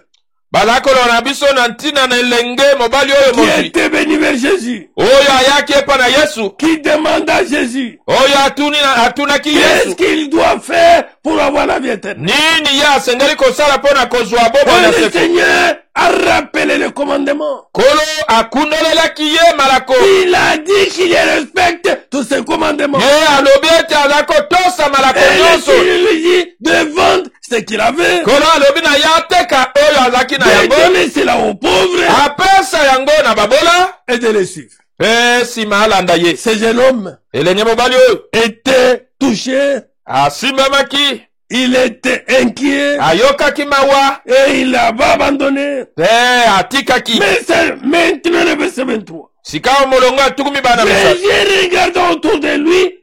Bazako loba na biso na ntina na elenge mobali oyo
qui
mozwi.
était venu vers Jésus,
Oyo ayaki epa na Yesu.
qui demande à Jésus
Oyo atunaki
qu'est-ce
Yesu.
qu'il doit faire pour avoir la vie éternelle.
Nini ya asengeli kosala pona kozwa bomoi na
Et le
seko.
Seigneur a rappelé le commandement.
Kolo akundelelaki ye malako.
Il a dit qu'il respecte tous ses commandements.
Ye alobi ete aza kotosa malako
Et le
nyonso.
Seigneur lui dit de vendre ce qu'il avait,
Kolo alobi na ye ateka oyo azaki na
de
yango.
donner cela aux pauvres
Apesa yango na babola.
et de les suivre.
Pe sima alanda ye.
Ce jeune homme
Elenge mobali oyo
était touché,
asimbamaki.
il était inquiet
Ayokaki mawa.
et il l'a abandonné.
Pe atikaki.
Mais c'est maintenant le verset 23.
Sika molongo atukumi bana misatu.
Jésus regardant autour de lui,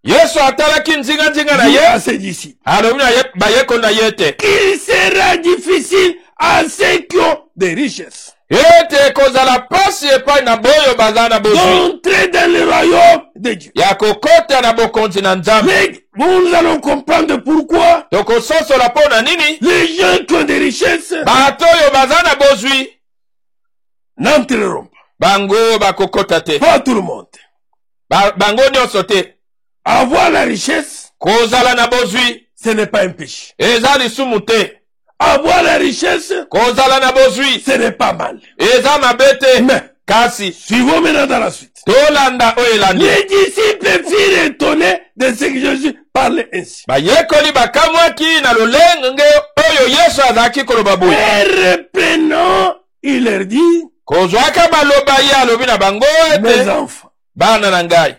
Yesu atalaki nzinga na
dit
ye.
à ses disciples
Alobi na ye bayeko na ye te.
qu'il sera difficile à ceux qui ont des richesses
Ete kozala pasi epai na boyo baza na bozwi.
d'entrer dans le royaume de Dieu.
Ya kokota na bokonzi na nzambe.
Mais nous allons comprendre pourquoi
Tokososola mpo na nini?
les gens qui ont des richesses
Bato oyo baza na bozwi.
n'entreront
Bango bakokota te.
pas. Pas tout le monde.
Bango nyonso te.
Avoir la richesse,
Kozala na bozwi.
ce n'est pas un péché.
Eza lisumu te.
Avoir la richesse,
Kozala na bozwi.
ce n'est pas mal.
Eza mabe te.
Mais,
Kasi.
suivons maintenant dans la suite.
Tolanda oyo elandi.
Les disciples furent étonnés de ce que Jésus parlait ainsi.
Bayekoli bakamwaki na lolenge oyo Yesu azalaki koloba boye.
Et reprenant, il leur dit,
Kozwaka maloba ye alobi na bango
mes
ete
enfants,
bana na ngai.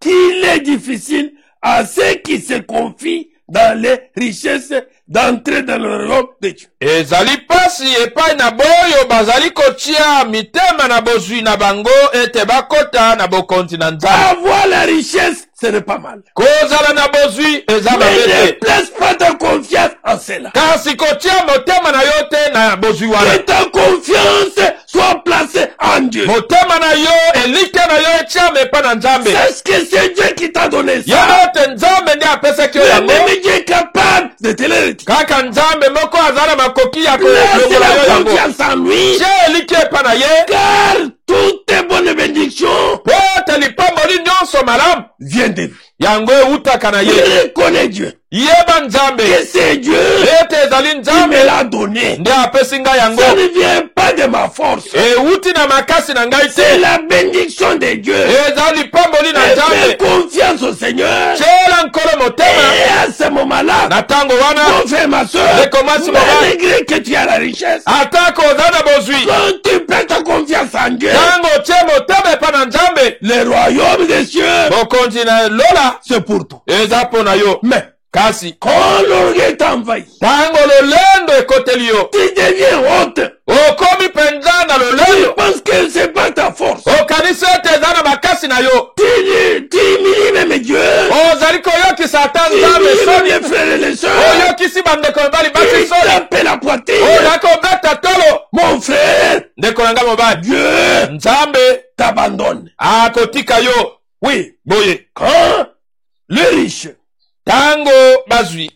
qu'il est difficile à ceux qui se confient dans les richesses d'entrer dans le royaume de Dieu.
Ezali pasi epai na boyo bazali kotia mitema na bozwi na bango ete bakota na bokonzi na nzambe.
Avoir la richesse, ce n'est pas mal.
Kozala na bozwi eza
Mais
mabe
ne
te.
place pas ta confiance en cela.
Kasi kotia motema na yo te na bozwi
Que
wana.
ta confiance soit placée en Dieu.
Motema na yo elike na yo etiama epai na nzambe.
Est-ce que c'est Dieu qui t'a donné ça?
Yo ete nzambe nde apesaki yo
Le
yango.
même Dieu est capable de te le retirer.
Kaka nzambe moko aza na makoki ya
Placez
kolongola yo
la
yango.
confiance en lui.
Tie elike epai na ye.
Car toutes tes bonnes bénédictions
Po ete lipamboli nyonso malamu
viennent de lui.
yango eutaka na ye.
Reconnais Dieu.
Yeba nzambe
Que c'est Dieu
ete ezali
qui
nzambe
me l'a donné.
nde apesi ngai yango.
Ça ne vient pas de ma force.
Euti na makasi na ngai
C'est
te.
la bénédiction de Dieu.
Eza lipamboli na
Et fais
nzambe.
confiance au Seigneur.
Tiela nkolo motema.
Et à ce moment-là,
Na tango wana
mon frère, ma soeur,
Recommence, maman.
malgré que tu as la richesse,
atako oza na bozwi.
quand tu places ta confiance en Dieu,
Tango tie motema epa na nzambe.
le royaume des cieux,
Bokonzi na lola
c'est pour toi.
eza mpo na yo.
Mais
Kasi
quand l'orgueil t'envahit,
tango lolendo ekoteli yo.
tu deviens honte.
Okomi penza na
Tu
lolendo.
penses que c'est pas ta force.
Okanisi ete eza na makasi na yo.
Tu humilies même Dieu.
Ozali koyokisa ata
Tu
nzambe
humilies même
soni.
les frères et les sœurs.
Oyokisi bandeko mibali basi
Tu
soni.
tapes la poitrine.
Oza kobeta tolo.
Mon frère,
Ndeko na ngai mobali.
Dieu
Nzambe
t'abandonne.
akotika yo.
Oui,
Boye.
quand le riche
Tango bazwi.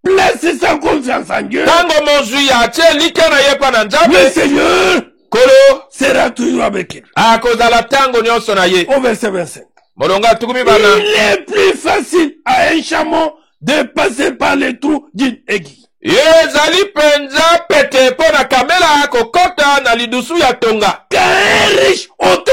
place sa confiance en Dieu,
Tango mozwi atie like na ye pa na
le
nzambe.
Seigneur
Kolo
sera toujours avec lui.
akozala tango nyonso na ye.
Au verset 25.
Molongo atukumi bana.
Il est plus facile à un chameau de passer par les trous d'une aiguille
Ezali penza pete po na kamela kokota na lidusu ya tonga.
qu'à un riche hôte,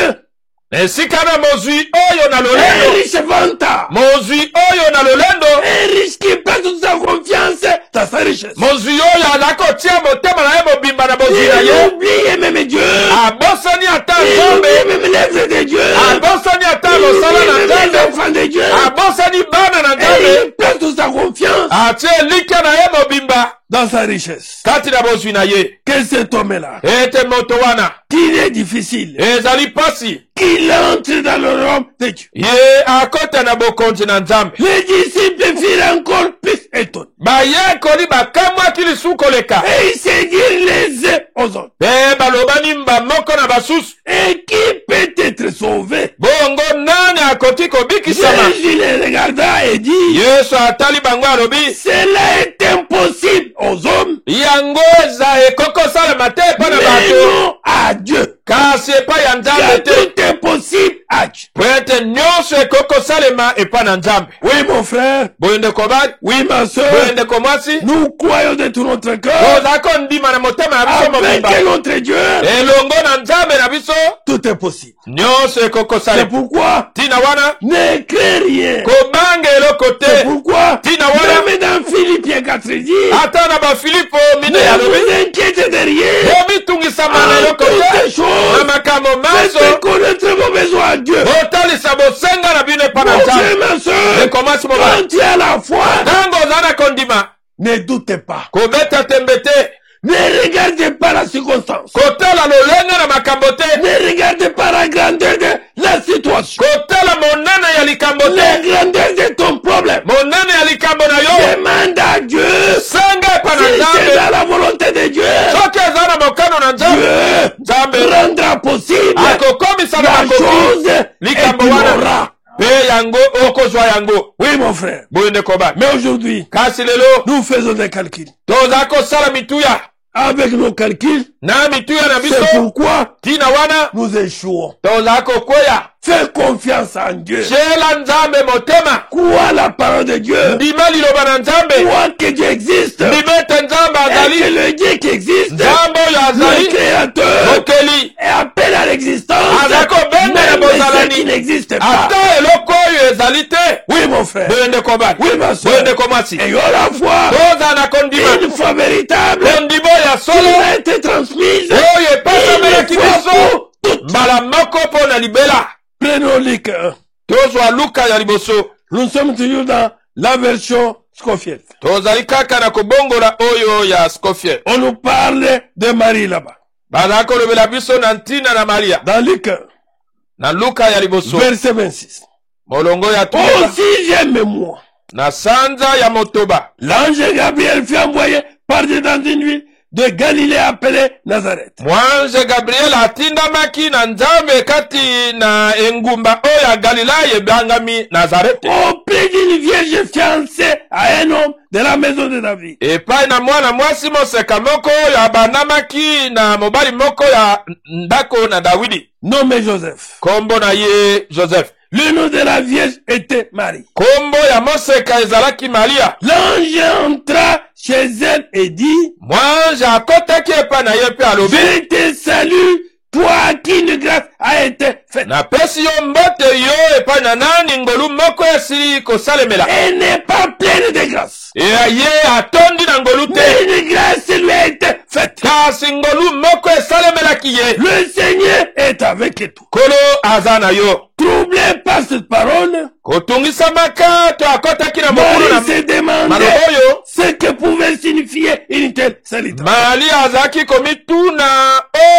Esika na mozwi oyo na
un
lolendo.
riche vantard,
Mozwi oyo na lolendo.
un riche qui place toute sa confiance dans sa richesse.
Mozwi oyo aza kotia motema na ye mobimba na bozwi na
Il
ye.
oublie même Dieu.
Abosani ata
Il
nzambe.
oublie même l'œuvre de Dieu.
Abosani ata
Il
losala
oublie
na
même les
nzambe.
enfants de Dieu.
Abosani bana na
Et
nzambe.
il place toute sa confiance
Atie like na ye mobimba.
dans sa richesse,
kati na bozwi na ye
que cet homme-là,
ete moto wana
qu'il est difficile,
ezali pasi
qu'il entre dans le royaume de Dieu.
ye akota na bokonzi na nzambe.
Les disciples firent encore plus étonnés.
bayekoli bakamwaki lisusu koleka
Et ils se dirent les uns aux autres.
mpe balobani bamoko na basusu
Et qui peut être sauvé?
bongo nani akoki kobikisama.
Jésus les regarda et dit,
yesu atali bango alobi
cela est impossible aux hommes,
yango eza ekokosalema te epai na
mais
bato
non à Dieu.
kasi epai ya
Car
nzambe te
tout est possible à Dieu.
po ete nyonso ekokosalema epai na nzambe.
Oui, mon frère.
boye ndeko bali
Oui, ma soeur.
boye ndeko mwasi
Nous croyons de tout notre cœur
toza kondima na motema na biso
avec
mobimba
notre Dieu.
elongo na nzambe na biso
Tout est possible.
nyonso
C'est
ekokosalema.
pourquoi
tina wana
ne crains rien.
kobanga eloko
C'est
te.
pourquoi
tina wana
même dans Philippiens 4 dit,
ata na bafilipo mine
ne
alobi
vous inquiétez de rien.
bomitungisama na
En
eloko
toutes
te
choses,
na makambo maso
faites connaître vos besoins à Dieu.
botalisa bosenga na bino epai na
Mon
nzambe.
frère, ma soeur,
ndeko mwasi mobali
quand tu as la foi,
ntango oza na kondima
ne doutez pas.
kobeta tembe te
Ne regardez pas la circonstance.
kotala lolenge na makambo te
Ne regardez pas la grandeur de la situation.
kotala monene ya likambo
La
te
grandeur de ton problème.
monene ya likambo na yo
Demande à Dieu.
senga epai na
Si c'est
nzambe
dans la volonté de Dieu,
soki eza na mokano na nzambe
Dieu
nzambe
rendra possible
akokomisa na
la
makoki
chose et
likambo
tu
wana
l'auras.
mpe yango okozwa yango.
Oui, mon frère.
boye ndeko bali
Mais aujourd'hui,
kasi lelo
nous faisons des calculs.
toza kosala mituya
Avec nos calculs,
na mituya na
c'est
biso
pourquoi
tina wana
nous échouons.
toza kokweya.
Fais confiance en Dieu.
shela nzambe motema
Crois la parole de Dieu.
ndima liloba na nzambe
Crois que Dieu existe.
ndima ete nzambe
Et que
azali
le Dieu qui existe,
nzambe oyo
le
azali
Créateur,
mokeli
et appelle à l'existence
aza kobenga na
même ce qui
bozalani
n'existe pas.
ata eloko oyo ezali te.
Oui, mon frère.
boye ndeko bali
Oui, ma
boye
soeur.
ndeko mwasi
Ayons la foi.
toza na kondima
Une foi véritable
kondima ya
qui
solo
va être transmise.
oyo epasamelaki
Une fois
biso
pour toutes.
mbala moko mpo na libela.
Prenons Luc 1.
tozwa luka ya liboso
Nous sommes toujours dans la version Scofield.
tozali kaka na kobongola oyo ya Scofield.
On nous parle de Marie là-bas.
bazali kolobela biso na ntina na maria
Dans Luc 1,
na luka ya liboso
verset 26.
molongo ya
Au
tuba
6e mois,
na sanza ya motoba
l'ange Gabriel fut envoyé partir dans une ville de Galilée appelée Nazareth.
mwanze gabriel atindamaki na nzambe kati na engumba oyo ya galilaya ebangami nazarete
Auprès d'une vierge fiancée à un homme de la maison de David.
epai na mwana mwasi moseka moko oyo abandamaki na mobali moko ya ndako na dawidi
Nommé Joseph.
kombo na ye joseph.
Le nom de la vierge était Marie.
kombo ya moseka ezalaki maria.
L'ange entra chez elle et dit,
mwanze akotaki epai na ye mpe alobi
je te salue, toi à qui une grâce a été faite.
napesi yo mbote yo epai na nani ngolu moko esili kosalemela.
Elle n'est pas pleine de grâce,
ye atondi na ngolu te
mais une grâce lui a été faite.
kasi ngolu moko esalemelaki ye.
Le Seigneur est avec toi.
kolo aza na yo.
Troublé par cette parole,
kotungisamaka to akotaki na mokulu
Marie se
na
demandait
maloba oyo
ce que pouvait signifier une telle salutation.
mali azalaki komituna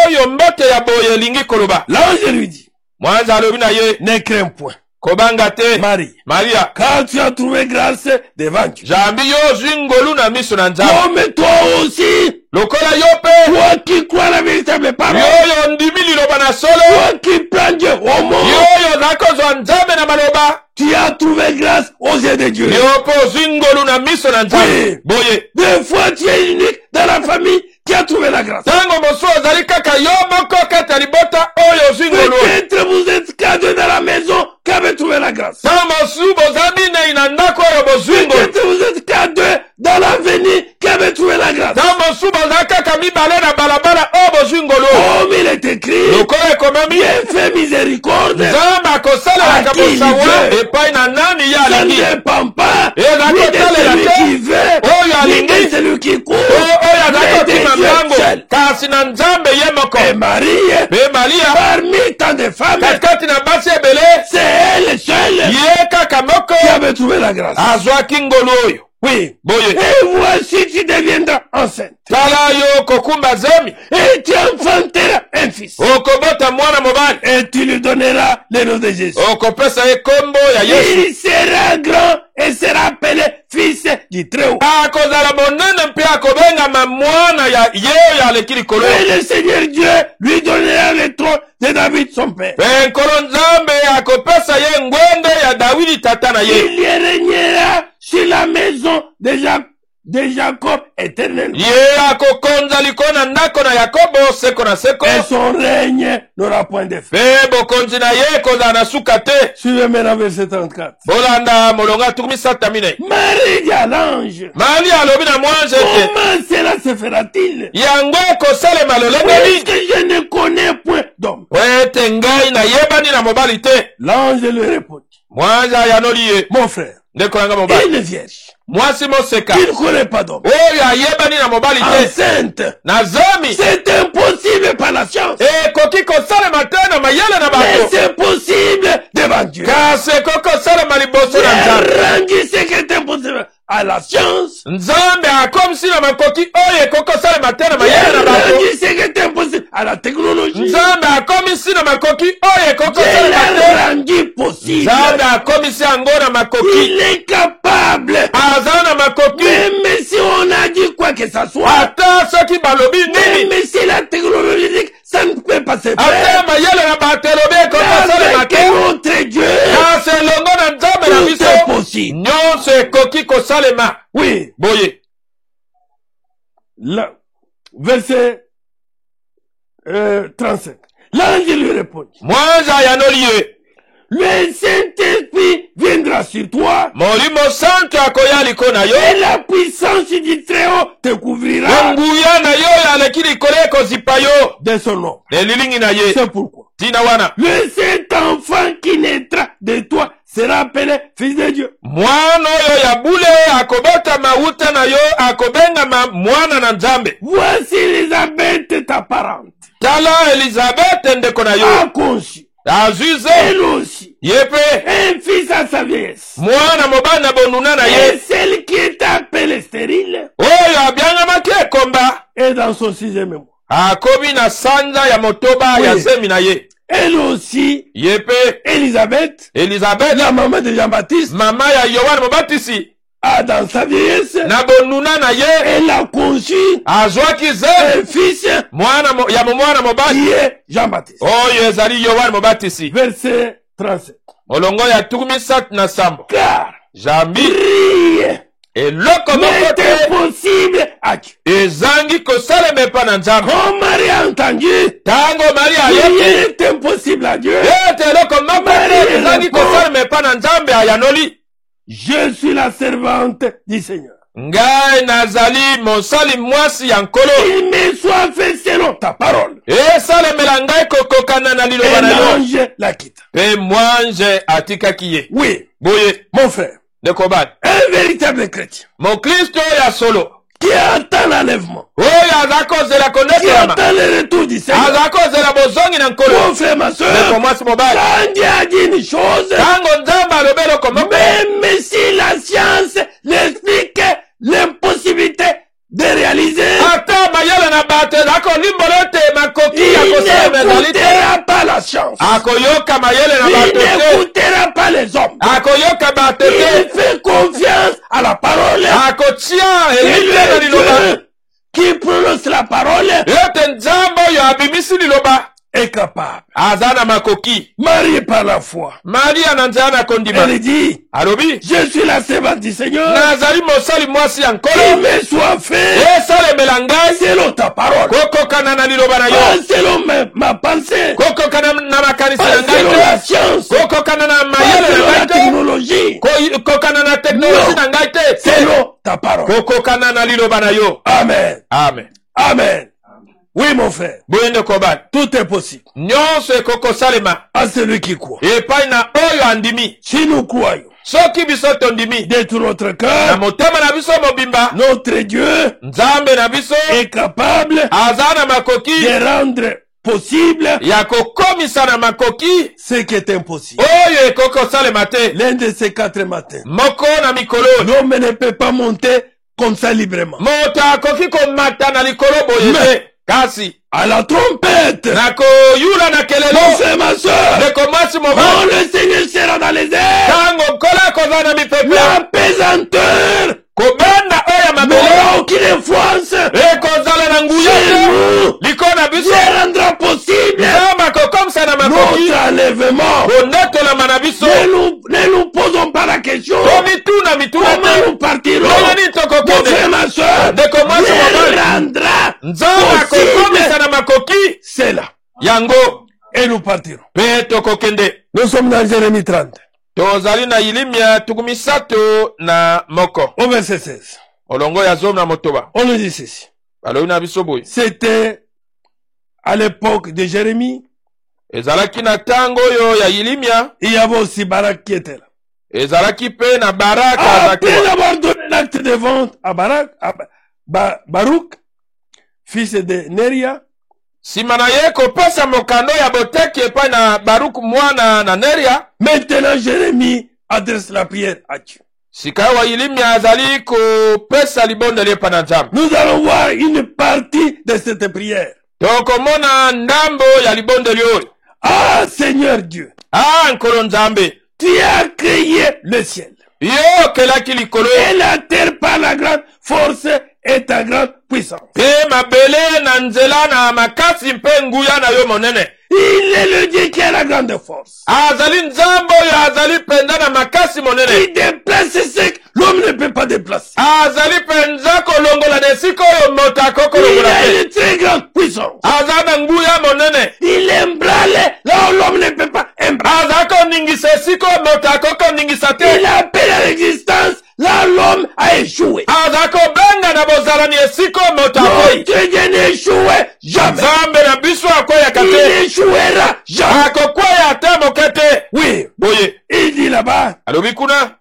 oyo mbote ya boye elingi koloba.
L'ange lui dit,
mwanza alobi na ye
ne crains point,
kobanga te
Marie,
maria
car tu as trouvé grâce devant Dieu.
jambi yo ozwi ngolu na miso na nzambe
Comme toi aussi,
lokola yo mpe
toi qui crois la véritable parole,
yo oyo ndimi liloba na solo
toi qui prends Dieu au mot,
yo oyo ozali kozwa nzambe na maloba
tu as trouvé grâce aux yeux de Dieu.
yo mpe ozwi ngolu na miso na nzambe.
Oui.
boye
Des fois, tu es unique dans la famille qui a trouvé la grâce.
ntango mosu ozali kaka yo moko kati ya libota oyo ozwi ngolu oyo.
Peut-être vous êtes quatre dans la maison qui avez trouvé la grâce.
ntango mosu boza minei na ndako oyo bozwi ngolu.
Peut-être vous êtes quatre dans l'avenir qui avez trouvé la grâce.
ntango mosu boza kaka mibale na balabala oyo bozwi ngolu oyo.
Comme il est écrit,
lokola ekomami
Dieu fait miséricorde.
nzambe akosalelaka
Aki
bosawa
libe.
epai na nani ye
Ça ne
alingi
dépend pas
Et la
ni de
kotalela
celui
te.
qui veut,
Oyo
ni
alingi.
de celui qui court,
oyo azali
mais de
kotima
Dieu
mbango
seul.
kasi na nzambe ye moko.
Et Marie,
mpe maria
parmi tant de femmes,
katikati na basi ebele
c'est elle seule
ye kaka moko
qui avait trouvé la grâce.
azwaki ngolu oyo.
Oui.
boye
Et voici, tu deviendras enceinte.
tala yo kokumba zemi
Et tu enfanteras un fils.
okobota mwana mobali
Et tu lui donneras le nom de Jésus.
okopesa ye kombo ya yesu
Il sera grand et sera appelé fils du Très-Haut.
akozala monene mpe akobengama mwana ya ye ya aleki likolo
Et le Seigneur Dieu lui donnera le trône de David son père.
mpe nkolo nzambe akopesa ye ngwende ya dawidi tata na ye
Il y régnera sur la maison de Jacob éternellement.
ye akokonza likolo na ndako na yakobo seko na seko
Et son règne n'aura point de fin.
mpe bokonzi na ye ekozala na suka te
Suivez maintenant verset 34.
bolanda molongo atuku misata minei
Marie dit à l'ange,
mali alobi na mwanze ete
comment cela se fera-t-il?
yango ekosalema lolenge
Parce que
nini
je ne connais point d'homme.
po ete ngai nayebani na mobali te
L'ange lui répondit,
mwanze ayanoli ye
mon frère,
ndeko yanga mobali
une vierge
mwasi moseka
qui ne connaît pas d'homme,
oyo ayebani na mobali te
enceinte,
na zomi
c'est impossible par la science.
ekoki kosalema te na mayele na
Mais
bato
c'est possible devant Dieu.
kasi ekoki kosalema liboso na nzambe
Il a rendu ce qui est impossible à la science.
nzambe akomisi na makoki oyo ekoki kosalema te na
Il
mayele na
a
bato
rendu ce qui est impossible à la technologie.
nzambe akomisi na makoki oyo ekoki
Il
kosalema
a
te
rendu possible.
nzambe akomisi yango na makoki
Il est capable.
aza na makoki
Même si on a dit quoi que ça soit,
ata soki balobi nini
même si la technologie dit que ça ne peut pas se
ata
faire,
mayele na bato elobi ekoki kosalema
avec
te
notre Dieu,
kasi elongo na nzambe na
tout est
biso
possible.
nyonso ekoki kosalema
Oui,
boye
verset 35. L'ange lui répondit,
mwanza ayanoli ye
le Saint-Esprit viendra sur toi
molimo santo akoya liko na yo
et la puissance du Très-Haut te couvrira
nguya na yo ya aleki likolo ekozipa yo
de son nom.
elilingi na ye
C'est pourquoi
tina wana
le cet enfant qui naîtra de toi sera appelé fils de Dieu.
mwana oyo ya bule akobota mauta na yo akobengama mwana na nzambe
Voici Élisabeth ta parente,
tala elizabete ndeko na
a
yo
conçu,
azwi ze
elle aussi,
ye mpe
un fils à sa vieillesse.
mwana mobali na bonuna na
Et
ye
celle qui est appelée stérile
oyo abyangamaki ekomba
est dans son 6e mois.
akomi na sanza ya motoba ya
Oui.
zemi na ye
Elle aussi,
ye mpe
Élisabeth,
elizabete
la maman de Jean-Baptiste,
mama ya yohane mobatisi
a dans sa vieillesse,
na bonuna na ye
elle a conçu
azwaki ze
un fils
ya mwana mobali
qui est Jean-Baptiste.
oyo ezali yohane mobatisi
Verset 37.
molongo ya tuku misatu na sambo
Car
jambi
rien
eloko moko
n'est
te
impossible à Dieu.
ezangi kosalema epa na nzambe
Comme Marie a entendu,
ntango maria ayoki
rien n'est impossible à Dieu.
ete eloko moko te ezangi kosalema epa na nzambe ayanoli
Je suis la servante du Seigneur.
ngai nazali mosali mwasi ya nkolo
Il me soit fait selon ta parole.
esalemela ngai kokokana na liloba
Et
na yo
l'ange la quitte.
mpe mwanje atikaki ye
Oui,
boye
mon frère,
ndeko bana
un véritable chrétien
mokristo oyo ya solo
qui attend l'enlèvement,
oyo aza kozela
qui
konekelama
attend le retour du Seigneur.
aza kozela bozongi na nkolo
Mon frère, ma
ndeko
soeur,
mwasi mobali
quand Dieu a dit une chose,
ntango nzambe alobi eloko moko
même si la science l'explique l'impossibilité de réaliser,
ata mayele na bato eza kolimbola ete makoki ya
il
kosalema ezali te
n'écoutera pas la science.
akoyoka mayele na
Il
bato te
n'écoutera pas les hommes.
akoyoka bato
Il
te
fait confiance à la parole.
akotia
Et
elite na
le
liloba
Dieu qui prononce la parole
ete nzambe oyo abimisi liloba
est capable.
aza na makoki
Marie par la foi,
maria na nzela na kondima
elle dit,
alobi
je suis la servante du Seigneur,
nazali mosali mwasi ya
qu'il
nkolo
me soit fait
esalemela ngai
selon ta parole,
kokokana na liloba na yo
pas selon ma pensée,
kokokana na makanisi
pas
na ngai
selon la
te
science,
kokokana na
pas
mayele
selon
na
la
ngai te
technologie,
kokokana na teknoloji na ngai te
selon ta parole.
kokokana na liloba na yo
Amen.
amen
Amen. Oui, mon frère,
boye ndeko bana
tout est possible
nyonso ekokosalema
à celui qui croit.
epai na oyo andimi
Si nous croyons
soki biso tondimi
de tout notre
na
cœur,
motema na biso mobimba
notre Dieu
nzambe na biso
est capable
aza na makoki
de rendre possible
ya kokomisa na makoki
ce qui est impossible.
oyo ekokosalema te.
L'un de ces 4 matins,
Moko na mikolo
l'homme ne peut pas monter comme ça librement.
moto akoki komata na likolo boye te. Kasi
À la trompette,
na koyula na
mon
kelelo
frère, ma soeur,
ndeko mwasi
quand
mobali
le Seigneur sera dans les airs,
ntango nkola koza na mipepe
la pesanteur
kobanda oyo ya mabele
n'aura aucune influence
ekozala na nguya
sur
te
nous.
likolo na biso.
Dieu rendra possible
nzambe akokomisa na makoki
notre enlèvement.
kondetolama na biso.
Ne nous posons pas la question.
tomituna mituna
Comment
te
nous partirons?
ndenge nini
Mon frère,
tokokende.
ma soeur,
ndeko mwasi
Dieu
mobali
rendra
nzambe akokomisa
possible
na makoki
cela.
yango
Et nous partirons.
mpe tokokende.
Nous sommes dans Jérémie 30,
tozali na Yilimia tuku misato na moko
au verset 16.
olongo ya zomi na motoba
On nous dit ceci.
balobi na biso boye
C'était à l'époque de Jérémie.
ezalaki na ntango oyo ya Yilimia.
Il y avait aussi Barak qui était là.
ezalaki mpe na baraka
Après
azaki
avoir donné l'acte de vente à Barak, Baruch, fils de Neria,
nsima na ye kopesa mokando ya boteki epai na Baruku mwana na Neria.
maintenant Jérémie adresse la prière à Dieu.
sika wa Yilimia azali kopesa libondeli epai na Nzambe.
Nous allons voir une partie de cette prière.
tokomona ndambo ya libondeli oyo.
Ah, Seigneur Dieu,
nkolo Nzambe,
tu as créé le ciel
yo okelaki likolo
et la terre par la grande force et ta grande puissance.
mpe mabele na nzela na makasi mpe nguya na yo monene.
Il est le Dieu qui a la grande force.
azali Nzambe oyo azali mpenza na makasi monene.
Il déplace ce que l'homme ne peut pas déplacer.
azali mpenza kolongola na esika oyo moto
Il
akokolongola
a
te.
une très grande puissance.
aza na nguya monene.
Il embrale là où l'homme ne peut pas embraler.
aza koningisa esika oyo moto akokoningisa te.
Il appelle à l'existence là où l'homme a échoué.
aza kobenga na bozalani esika oyo moto akoyi.
Notre Dieu n'échouait jamais.
Nzambe na biso akoyaka
Il
te.
n'échouera jamais.
akokwea ata moke te.
Oui,
boye
il dit là-bas,
alobi kuna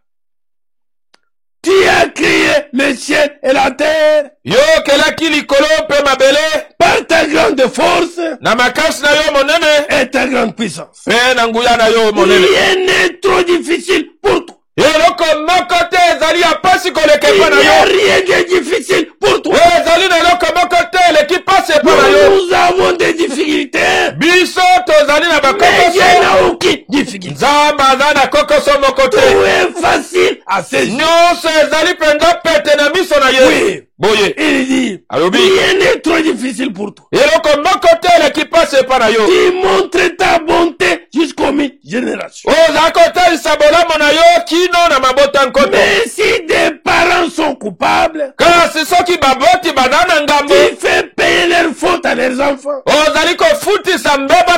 tu as créé le ciel et la terre
yo okelaki likolo mpe mabele
par ta grande force
na makasi na yo monene
et ta grande puissance.
mpe na nguya na yo monene.
Rien n'est trop difficile pour toi.
eloko moko te ezali ya pasi koleka
Il
epai na
n'y a
yo.
rien de difficile pour toi.
ezali na eloko moko te eleki pasi epai na yo.
Nous avons des difficultés,
biso tozali na
mais Dieu
bakokoso.
n'a aucune difficulté.
nzambe aza na kokoso moko
Tout
te.
est facile à ses yeux.
nyonso ezali mpenza pete na miso na ye.
Oui.
boye
Il dit,
alobi
rien n'est trop difficile pour toi.
eloko moko te eleki pasi epai na yo.
Tu montres ta bonté jusqu'aux 1000 générations.
oza kotalisa bolamu na yo kino na mabota nkoto.
Mais si des parents sont coupables,
kasi soki baboti baza na ngambo
tu fais payer leurs fautes à leurs enfants.
ozali kofutisa mbeba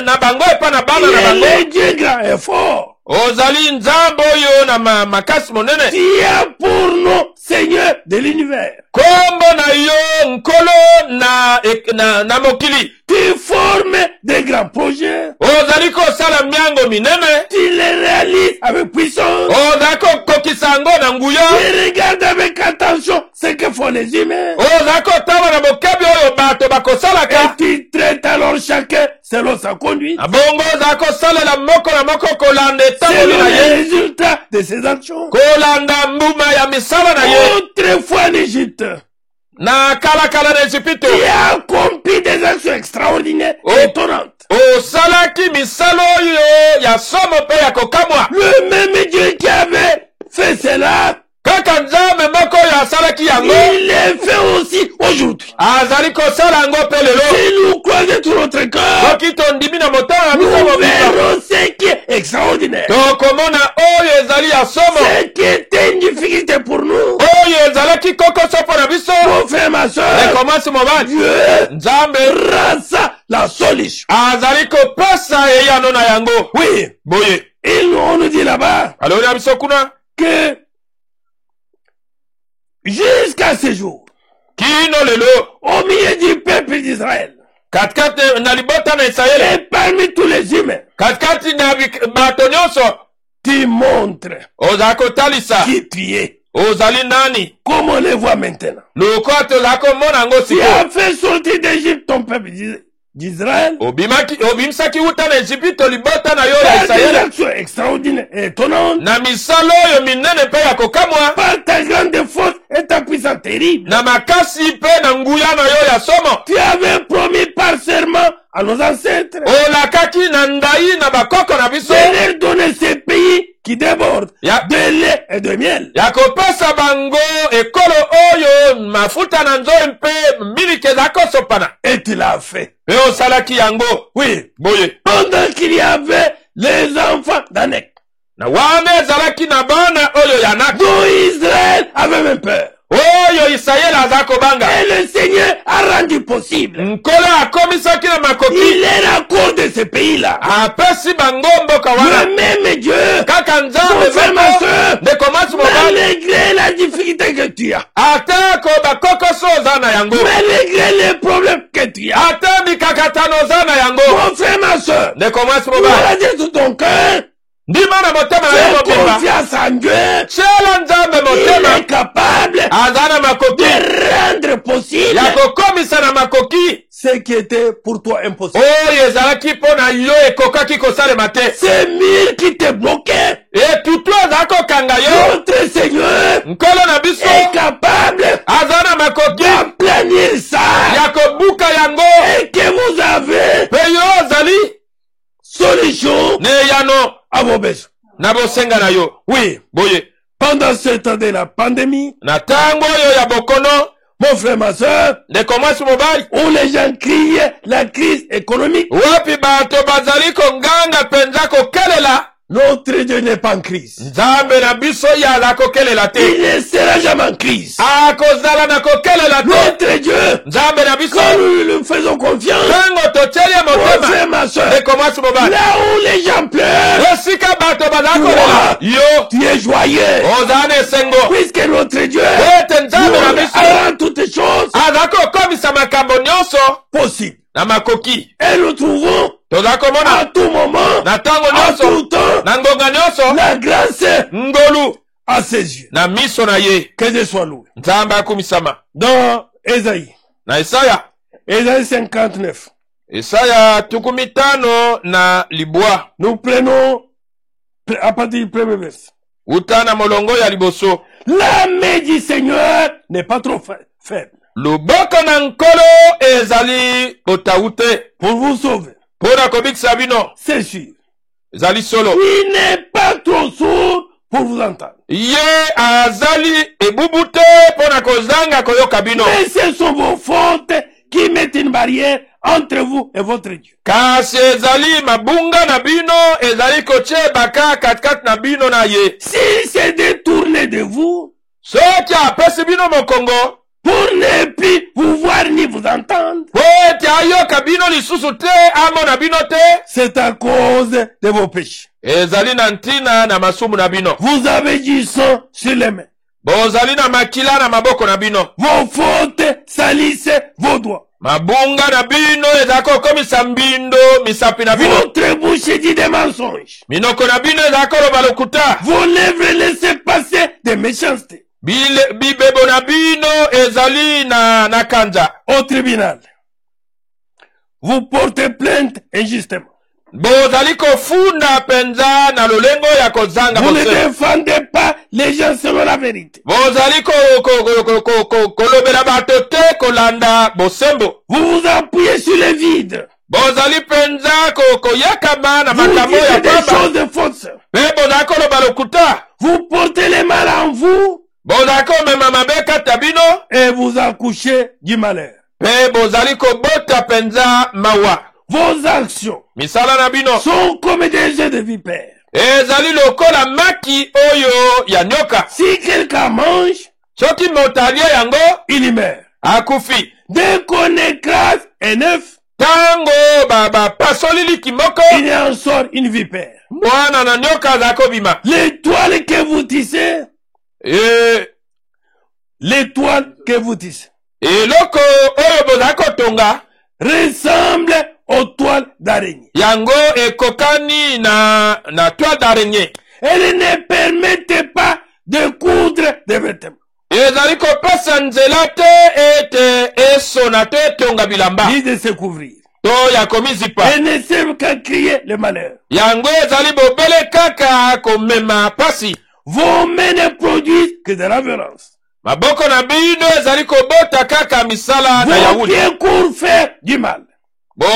na bango epai na bana na
Il
bango.
est Dieu grand et fort.
ozali Nzambe oyo na makasi monene.
Tu as pour nous Seigneur de l'univers.
kombo na yo nkolo na mokili.
Tu formes des grands projets.
ozali kosala miango minene.
Tu les réalises avec puissance.
ozali kokokisa yango na nguya.
Tu regardes avec attention ce que font les humains.
ozali kotala na bokebi oyo bato
Et
bakosalaka.
tu traites alors chacun selon sa conduite.
bongo ozali kosalela moko na moko kolanda etamboli
Selon
na
les
ye.
résultats de ses actions.
kolanda mbuma ya misala na ye.
Autrefois en Égypte,
na kalakala na Ejipito.
tu as accompli des actions extraordinaires et étonnantes.
osalaki misala oyo ya somo mpe ya kokamwa.
Le même Dieu qui avait fait cela,
kaka Nzambe moko oyo asalaki yango
il le fait aussi aujourd'hui.
azali kosala yango mpe lelo.
Si nous croyons de tout notre cœur,
soki tondimi na motema na biso
nous
mobimba
verrons ce qui est extraordinaire.
tokomona oyo ezali ya somo.
Ce qui était une difficulté pour nous,
oyo ezalaki kokoso mpo na biso.
mon frère, ma soeur,
ekomasi mobali
Dieu
Nzambe
rend ça la solution.
azali kopesa eyano na yango.
Oui,
boye
on nous dit là-bas
alobi na biso kuna
que jusqu'à ce jour,
kino lelo
au milieu du peuple d'Israël,
katikati na libota na Israeli
et parmi tous les humains,
katikati na bato nyonso
tu montres
ozali kotalisa
qui tu es,
ozali nani
comme on le voit maintenant.
lokola tozali komona yango
Tu
sikoyo.
as fait sortir d'Égypte ton peuple d'Israël.
Obimsaki uta na Egypte libota na yo ya
Par des
Israël.
actions extraordinaires et étonnantes.
Na misalo yo minene pe ya kokamwa.
Par ta grande force et ta puissance terrible.
Na makasi pe na nguya na yo ya somo.
Tu avais promis par serment à nos ancêtres
Olakaki na ndai na bakoko na biso.
de leur donner ces pays qui débordent de lait et de miel.
Ya kopesa bango ekolo oyo mafuta na nzoi mpe miliki ezako sopana.
Et tu l'as fait.
Pe osalaki yango.
Oui.
Boye.
Pendant qu'il y avait les enfants d'Anek.
Na wana ezalaki na bana oyo ya Anak.
Dont Israël avait même peur.
Oyo Israël azako banga.
Et le Seigneur a rendu possible.
Nkolo akomisaki na makoki.
Il est accord de ce pays-là.
Apesi bango mboka wana.
Le même Dieu.
Kaka nzambe
Mon frère, ma soeur.
ndeko masi mobali.
Malgré la difficulté que tu as.
Atako bakoko so oza na yango.
Malgré les problèmes que tu as.
Ata mikakatano oza na yango.
Mon frère, ma soeur.
Ndeko masi
Tu
mobali.
vas dire tout ton cœur.
Ndima na motema na
Fais
yo mobimba.
confiance en Dieu.
Shela nzambe
Il
motema.
est capable
Aza na makoki.
de rendre possible
Ya kokomisa na makoki.
ce qui était pour toi impossible.
Oyo ezalaki mpo na yo ekokaki kosalema te.
Ces murs qui te bloquaient.
Etutu aza kokanga yo.
Notre Seigneur
Nkolo na biso.
est capable
Aza na makoki.
d'aplanir ça.
Ya kobuka yango.
Et que vous avez
Pe yo ozali.
solution
Ne yano.
à vos besoins.
Na bosenga na yo.
Oui.
Boye.
Pendant ce temps de la pandémie,
Na tango oyo ya bokono.
mon frère, ma soeur,
Ndeko mwasi mobali.
où les gens criaient la crise économique,
Wapi bato bazali konganga penza kokelela.
notre Dieu n'est pas en crise.
Nzambe na biso yala kokelela te.
Il ne sera jamais en crise.
Akozala na kokelela te.
Notre Dieu,
Nzambe na biso.
quand nous lui faisons confiance,
Tango tocheli
mon
motema.
frère, ma soeur,
Ndeko mwasi mobali.
là où les gens pleurent,
Esika bato bazali kolela. Yo.
tu es joyeux.
Ozana esengo.
Puisque notre Dieu
Ete nzambe na
nous
biso.
rend toutes les choses
Aza kokomisa makambo nyonso.
possibles.
Na makoki.
Et nous trouvons
Toza
à
komona.
tout moment,
Na tango
à tout
nyonso.
temps,
Na ngonga nyonso.
la grâce
Ngolu.
à ses yeux.
Na miso na ye.
Que Dieu soit loué.
Nzambe akumisama.
Dans Ésaïe,
Na Isaya.
Ésaïe 59,
Isaya tukumitano na libwa.
nous prenons à partir du premier verset.
Uta na molongo ya liboso.
La main du Seigneur n'est pas trop faible
Loboko na nkolo ezali botaute.
pour vous sauver.
Pona kobikisa bino.
C'est sûr.
Ezali solo.
Il n'est pas trop sourd pour vous entendre.
Ye azali ebubute pona kozanga koyoka bino.
Mais ce sont vos fautes qui mettent une barrière entre vous et votre Dieu.
Kasi ezali mabunga na bino ezali kochebaka katikati na bino na ye.
S'il s'est détourné de vous
Soki apesi bino mokongo.
pour ne plus vous voir ni vous entendre,
Po ete ayoka bino lisusu te amona bino te.
c'est à cause de vos péchés.
Ezali na ntina na masumu na bino.
Vous avez du sang sur les mains.
Bozali na makila na maboko na bino.
Vos fautes salissent vos doigts.
Mabunga na bino ezako komisa mbindo misapi na bino.
Votre bouche dit des mensonges.
Minoko na bino ezako loba lokuta.
Vos lèvres laissent passer des méchancetés.
Bibebo na bino ezali na kanja.
Au tribunal, vous portez plainte injustement.
Bozali kofunda penza na lolengo ya kozanga
Vous ne
bose.
défendez pas les gens selon la vérité.
Bozali kolobela bato te kolanda bosembo.
Vous vous appuyez sur les vides.
Bozali penza koyakama na
Vous
makambo ya
dites des
pamba.
choses fausses.
Pe bozali koloba lokuta.
Vous portez les mal en vous
Bozali komema mabe kati ya bino.
et vous accouchez du malheur.
Pe bozali kobota penza mawa.
Vos actions
Misala na bino.
sont comme des jets de vipères.
Ezali lokola maki oyo ya nyoka.
Si quelqu'un mange,
Soki motalia yango
il y meurt.
akufi.
Dès qu'on écrase un œuf,
Tango pasoli liki moko.
il en sort une vipère.
Mwana na nyoka zako bima.
L'étoile que vous tissez, l'étoile que vous tissez,
Eloko oyo bozako tonga.
ressemble aux toiles d'araignée.
Yango ekokani na toile d'araignée.
Elle ne permettait pas de coudre des vêtements.
Ezali kopesa nzela te ete esona te etonga bilamba.
Ni de se couvrir.
to ya komizipa
Et ne servent qu'à crier le malheur.
yango ezali bobele kaka komema pasi
Vos mains ne produisent que de la violence.
maboko na bino ezali kobota kaka misala na
Vos
yahudi
pieds courent faire du mal.
bo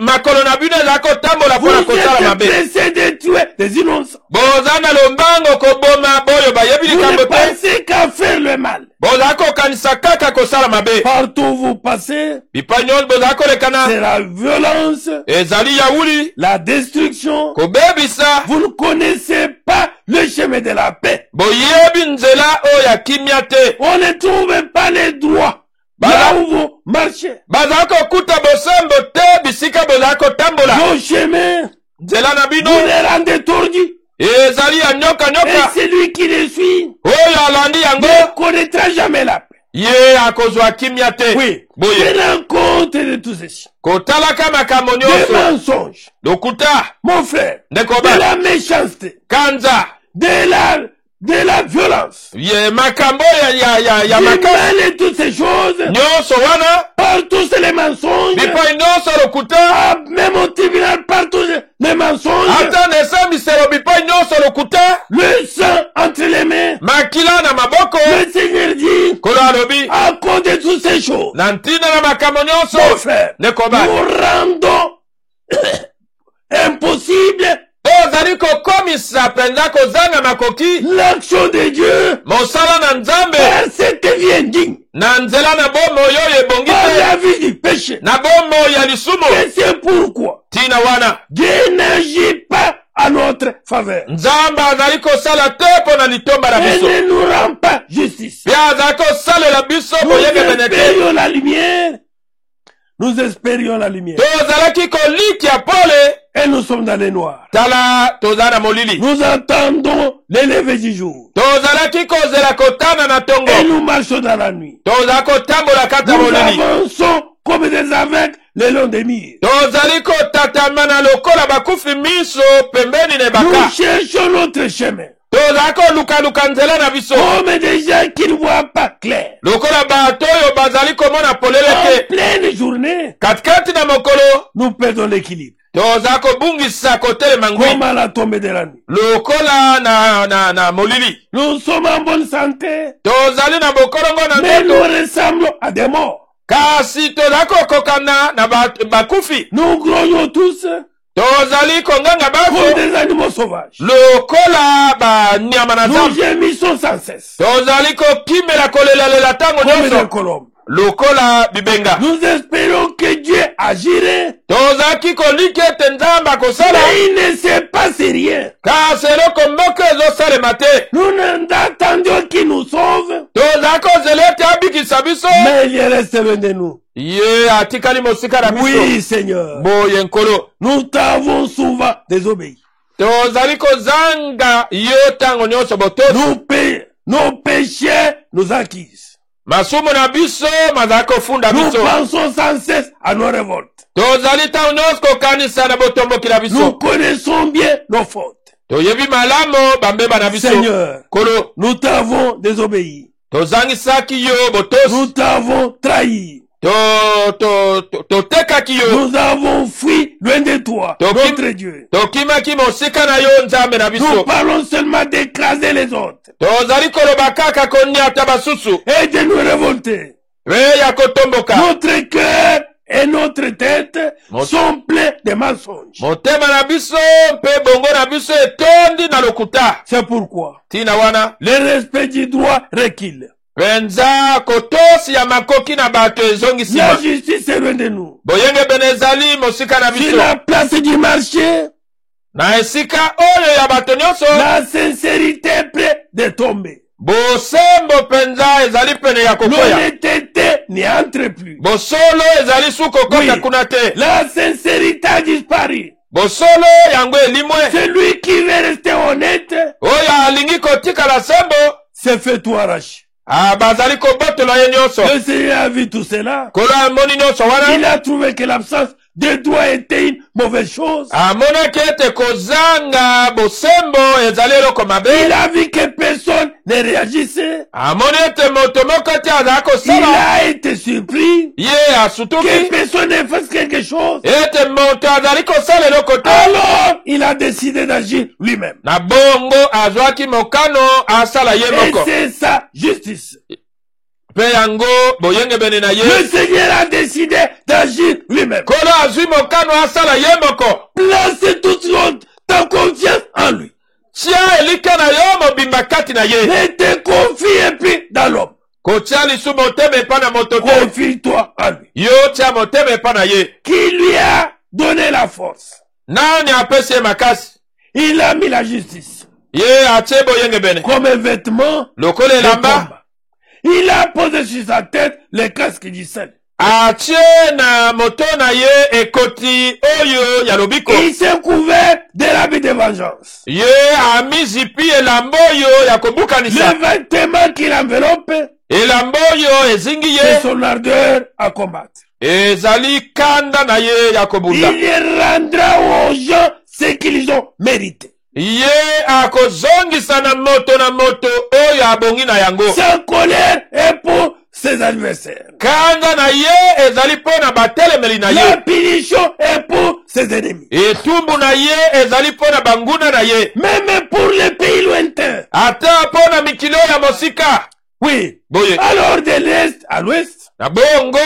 makolo na bino ezali kotambola
Vous
mpona kosala
êtes
mabe
pressés de tuer des innocents.
boza na lombango koboma boyo bayebi
Vous
likambo
ne
te
pensez qu'à faire le mal.
bozali kokanisa kaka kosala mabe
Partout où vous passez,
bipai nyonso bozali kolekana
c'est la violence,
ezali yawuli
la destruction.
kobebisa
Vous ne connaissez pas le chemin de la paix.
boyebi nzela oyo ya kimia te
On ne trouve pas les droits là où vous marchez.
bazali kokuta bosembo te bisika bozali kotambola
Vos chemins,
nzela na bino
vous les rendez tordus.
ezali ya
Et
nyoka
celui qui les suit
oyo alandi yango
ne connaîtra jamais la paix.
ye akozwa kimia te
Oui,
boye
prenant compte de tous ces choses.
kotalaka makambo
Des
nyonso
mensonges,
lokuta
mon frère,
ndekoba
de la méchanceté,
kanza
de la violence.
ye makambo ya
Du
makasi
mal et toutes ces choses,
nyonso wana
partout c'est les mensonges.
bipai nyonso lokuta
Ah, même au tribunal, partout les mensonges.
ata na esambiselo bipai nyonso lokuta
Le sang entre les mains.
makila na maboko
Le Seigneur dit,
kolo alobi
à cause de toutes ces choses,
na ntina na makambo
mon
nyonso
frère,
nekoba
nous rendons impossible
ozali kokomisa mpenza kozanga makoki
l'action de Dieu
mosala na nzambe
par cette vie indigne,
na nzela na bomo oyo ebongi
par
te
la vie du péché.
na bomo ya lisumu
Et c'est pourquoi
ntina wana
Dieu n'agit pas à notre faveur.
nzambe azali kosala te mpo na litomba na
Il
biso
ne nous rend pas justice.
mpe azali kosalela biso
Nous
boyengebene te
espérions la lumière. Nous espérions la lumière.
tozalaki kolikia pole
Et nous sommes dans les noirs.
tala tozala na molili
Nous entendons les levées du jour.
tozalaki kozela kotana na
Et
tongo
nous marchons dans la nuit.
tozala kotambola kati ya
Nous
molili
avançons comme des aveugles le long des murs.
tozali kotatama na lokola bakufi miso pembeni na
Nous
ebaka
cherchons notre chemin.
tozali kolukaluka nzela na biso
Comme des gens qui ne voient pas clair.
lokola bato oyo bazali komona polele
En
te
pleine journée,
katikati na mokolo
nous perdons l'équilibre.
tozali kobungisa kotelema ngwi
Comme à la tombée de la nuit.
lokola na molili
Nous sommes en bonne santé,
tozali na bokolongo na
mais nous
nzoto
ressemblons à des morts.
kasi tozali kokokana na bakufi
Nous grognons tous
tozali konganga
comme
baso
des animaux sauvages.
lokola banyama na
Nous
zambe
gémissons sans cesse,
tozali kokimela kolelalela ntango
comme des
nyonso
colombes.
lokola bibenga
Nous espérons que Dieu agirait,
tozalaki koliki ete nzambe akosala
mais il ne s'est passé rien.
kasi eloko moko ezosalema te
Nous n'attendions qu'il nous sauve,
tozali kozela ete abikisa biso
mais il reste loin de nous.
ye atikali mosika na biso
Oui, Seigneur.
boye nkolo
Nous t'avons souvent désobéi.
tozali kozanga yo ntango nyonso botosi
Nos péchés nous acquisent.
masumu na biso mazali kofunda
Nous
biso
pensons sans cesse à nos révoltes.
tozali ntango nyonso kokanisa na botomboki na
Nous
biso
connaissons bien nos fautes.
toyebi malamu bambeba na biso
Seigneur,
kolo
nous t'avons désobéi.
tozangisaki yo
Nous
botosi
t'avons trahi.
totekaki yo
Nous avons fui loin de toi,
Toki-
notre Dieu.
tokimaki mosika na yo nzambe na
Nous
biso
parlons seulement d'écraser les autres
tozali koloba kaka koniata basusu
et de nous révolter.
mpe ya kotomboka
Notre cœur et notre tête sont pleins de mensonges.
motema na biso mpe bongo na biso etondi na lokuta
C'est pourquoi
ntina wana
le respect du droit recule.
mpenza kotosi ya makoki na bato ezongi
La
nsima
justice est loin de nous.
boyengebene ezali mosika na
Sur
biso
la place du marché,
na esika oyo ya bato nyonso
la sincérité est près de tomber.
bosembo mpenza ezali pene ya kokoya
L'honnêteté n'y entre plus.
bosolo ezali su kokota
Oui.
kuna te
La sincérité a disparu.
bosolo yango elimwe
Celui qui veut rester honnête
oyo alingi kotikala sembo
s'est fait tout arracher.
bazali kobotola ye nyonso
Le Seigneur a vu tout cela.
kolo amoni nyonso
Il
wana
a trouvé que l'absence de droit était une mauvaise chose.
amonaki ete kozanga bosembo ezali eloko
Il
mabe
a vu que personne
ne réagissait.
amoni ete moto moko te azala
Il
kosala
a été surpris
ye
que
asutuki
personne ne fasse quelque chose.
ete moto azali kosala eloko te
Alors, il a décidé d'agir lui-même.
na bongo azwaki mokano asala ye
Et
moko
c'est sa justice.
mpe yango boyengebene na ye
Le Seigneur a décidé d'agir lui-même.
kolo azwi mokano asala ye moko
Place toute ta confiance en lui.
tia elika na yo mobimba kati na ye
Ne te confie plus dans l'homme.
kotia lisu motema epa na moto te
Confie-toi en lui.
yo tia motema epa na ye
Qui lui a donné la force.
nani apesi ye makasi
Il a mis la justice
ye atie boyengebene
comme un vêtement
lokola
de
elamba
combat. Il a posé sur sa tête le casque du sel.
atie na moto na ye ekoti oyo ya lobiko
Il s'est couvert de l'habit de vengeance.
ye ami zipi elamba oyo ya kobukanisa
Le vêtement qui l'enveloppe,
elamba oyo ezingi ye
c'est son ardeur à combattre.
ezali kanda na ye ya kobunda
Il rendra aux gens ce qu'ils ont mérité.
ye akozongisa na moto oyo abongi na yango
Sa colère est pour ses adversaires.
kanda na ye ezali mpo na batelemeli na
La
ye
punition est pour ses ennemis.
etumbu na ye ezali mpo na banguna na ye
Même pour les pays lointains.
ata mpo na mikili oyo ya mosika
Oui.
boye
Alors de l'est à l'ouest,
na bongo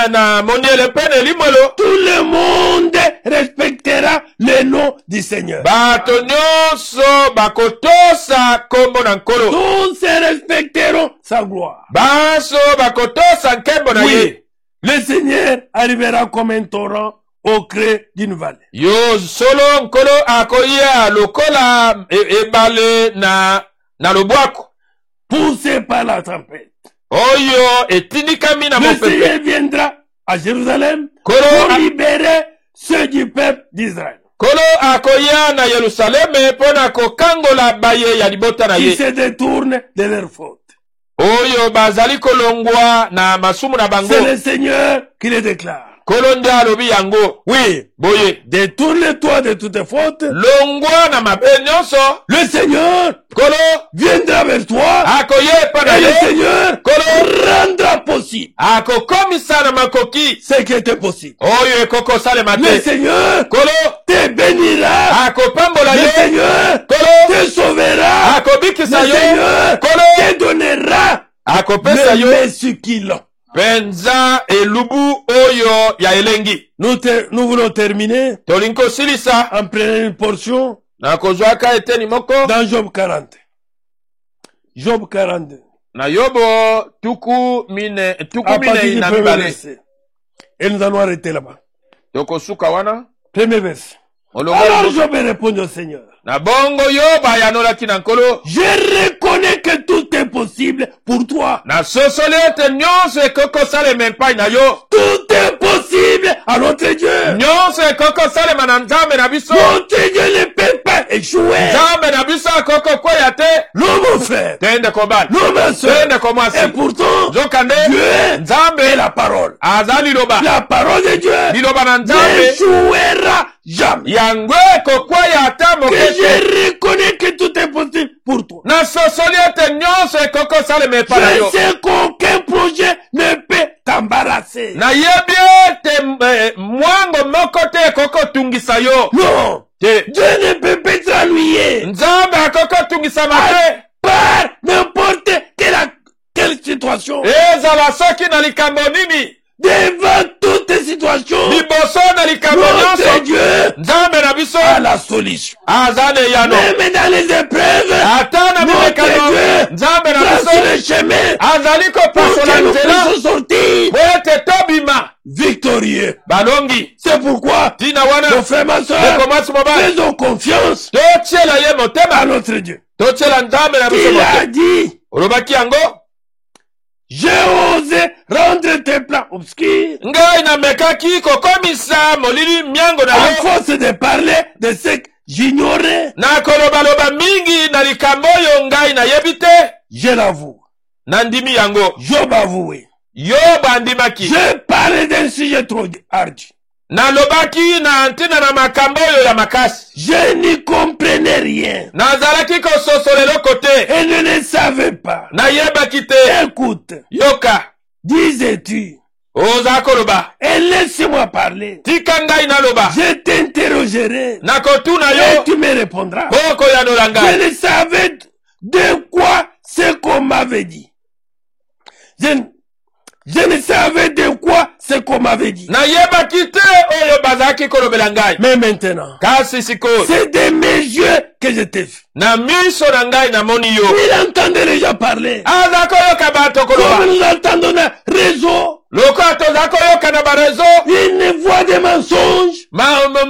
na moniele mpe na elimwelo
tout le monde respectera le nom du Seigneur.
bato nyonso bakotosa nkombo na nkolo
Tous se respecteront sa gloire.
banso bakotosa nkembo na ye
Oui. Le Seigneur arrivera comme un torrent au creux d'une vallée.
yo solo nkolo akoya lokola ebale na lobwako
Poussé par la tempête.
oyo etindikami na
Le
mopepe
Seigneur viendra à Jérusalem
Kolo
pour
a-
libérer ceux du peuple d'Israël
kolo akoya na yerusaleme mpo na kokangola baye ya libota na
qui
ye
se détournent de leurs fautes.
oyo bazali kolongwa na masumu na bango
C'est le Seigneur qui les déclare.
kolo nde alobi yango
Oui,
boye
détourne-toi de toutes tes fautes.
longwa na mabe nyonso
Le Seigneur
kolo
viendra vers toi
akoya epa na
et le
yo
Seigneur
Kolo
rendra possible
akokomisa na makoki
ce qui était possible.
oyo ekokosalema
Le
te
Seigneur
kolo
te bénira.
akopambola
Le
yo
Seigneur
kolo
te sauvera.
akobikisa
Le
yo
Seigneur
kolo
te donnera
akopesa
le
yo
messie qu'il a.
penza elubu oyo ya elengi
Nous voulons terminer
tolingi kosilisa
en prenant une portion
na kozwaka eteni moko
dans Job 40. Job 42.
na yobo tuku
À partir
minei
du
na
premier
mibale
verset. Et nous allons arrêter là-bas.
tokosuka wana
Premier verset.
olongo
Alors Job répondit au Seigneur.
na bongo yobo ayanolaki na nkolo
Je reconnais que tout est possible pour toi.
nasosoli ete nyonso ekokosalema epai na yo
Tout est possible à notre Dieu.
nyonso ekokosalema na nzambe na biso
Notre Dieu ne peut pas échouer.
nzambe na biso akokokweya te
Non, mon frère.
tende kobala
Non, ma soeur.
tende komwasi
Et pourtant,
nzokande
Dieu est
nzambe
la parole.
aza liloba
La parole de Dieu
liloba na nzambe
n'échouera jamais.
yango ekokweya ata
Que
moke te
je reconnais que tout est possible pour toi.
nasosoli ete nyonso ekokosalema epai na
Je
yo
sais qu'aucun projet ne peut t'embarrasser.
nayebi ete mwango moko te ekokotungisa yo
Non.
te
Dieu ne peut pas t'ennuyer
nzambe akokotungisama te
par n'importe quelle situation.
ezala soki na likambo nini
Devant toutes situations,
liboso na likambo
notre
nyonso
Dieu
nzambe na biso
a la solution.
aza na eyano
Même dans les épreuves,
ata na
notre
mimekano
Dieu
nzambe na
trace
biso
le chemin
azali
pour
kopasola
que nous
nzela
puissions sortir
po ete tobima
victorieux.
balongi
C'est pourquoi,
ntina wana
nos frères et sœurs,
ndeko mwasi mobali
faisons confiance
totiela ye
à
motema
notre Dieu.
totiela nzambe na biso
Il a
motema
dit,
olobaki yango
j'ai osé rendre tes plans obscurs
ngai namekaki kokomisa molili miango na
à
yo
force de parler de ce que j'ignorais.
na kolobaloba mingi na likambo oyo ngai nayebi te
Je l'avoue.
nandimi yango
Job avoué.
yobo andimaki
Je parlais d'un sujet trop ardu.
nalobaki na ntina na makambo oyo ya makasi.
Je n'y comprenais rien.
Nazalaki kososola eloko te.
Et je ne savais pas.
Nayebaki te.
Écoute,
Yoka.
disais-tu.
Oza koloba.
Et laisse-moi parler.
Tika ngai naloba.
Je t'interrogerai.
Nakotuna
Et
yo.
tu me répondras.
Boko ya nolanga.
Je ne savais de quoi ce qu'on m'avait dit. Je ne savais de quoi ce qu'on m'avait dit.
Nayebaki te oyo bazaki kolobela ngai.
Mais maintenant,
Kasi sikoyo.
c'est de mes yeux que je t'ai vu.
Na miso na ngai na moni yo.
Il entendait les gens parler.
Aza koyoka bato koloba.
Comme nous entendons dans le réseau,
Loka toza koyoka na barezo.
une voix de mensonges,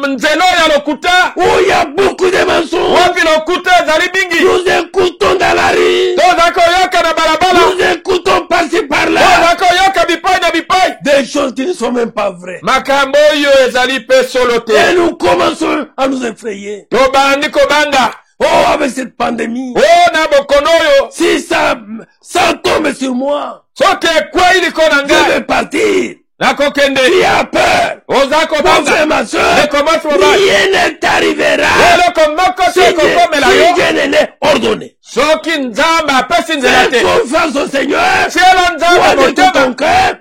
Nzelo ya lokuta.
où il y a beaucoup de mensonges.
Wapi lokuta ezali mingi.
Nous écoutons dans la rue,
Toza koyoka na balabala.
nous écoutons par-ci par-là,
Toza koyoka bipai na bipai.
des choses qui ne sont même pas vraies.
Makambo oyo ezali pe solo te.
Et nous commençons à nous effrayer.
Tobandi kobanga.
Oh, avec cette pandémie,
Oh na bokono oyo.
si ça tombe sur moi,
Soki ekwei liko na
je
ngai.
vais partir.
Nakokende.
Qui a peur?
Oza
Mon frère,
kobanga.
ma soeur,
Nekomasi mobali.
rien ne t'arrivera.
Eloko moko
Si
te kokomela yo.
Dieu ne l'ait ordonné.
Soki nzambe apesi nzela
Fais
te.
confiance au Seigneur.
Tiela nzambe
Crois de tout
motema.
ton cœur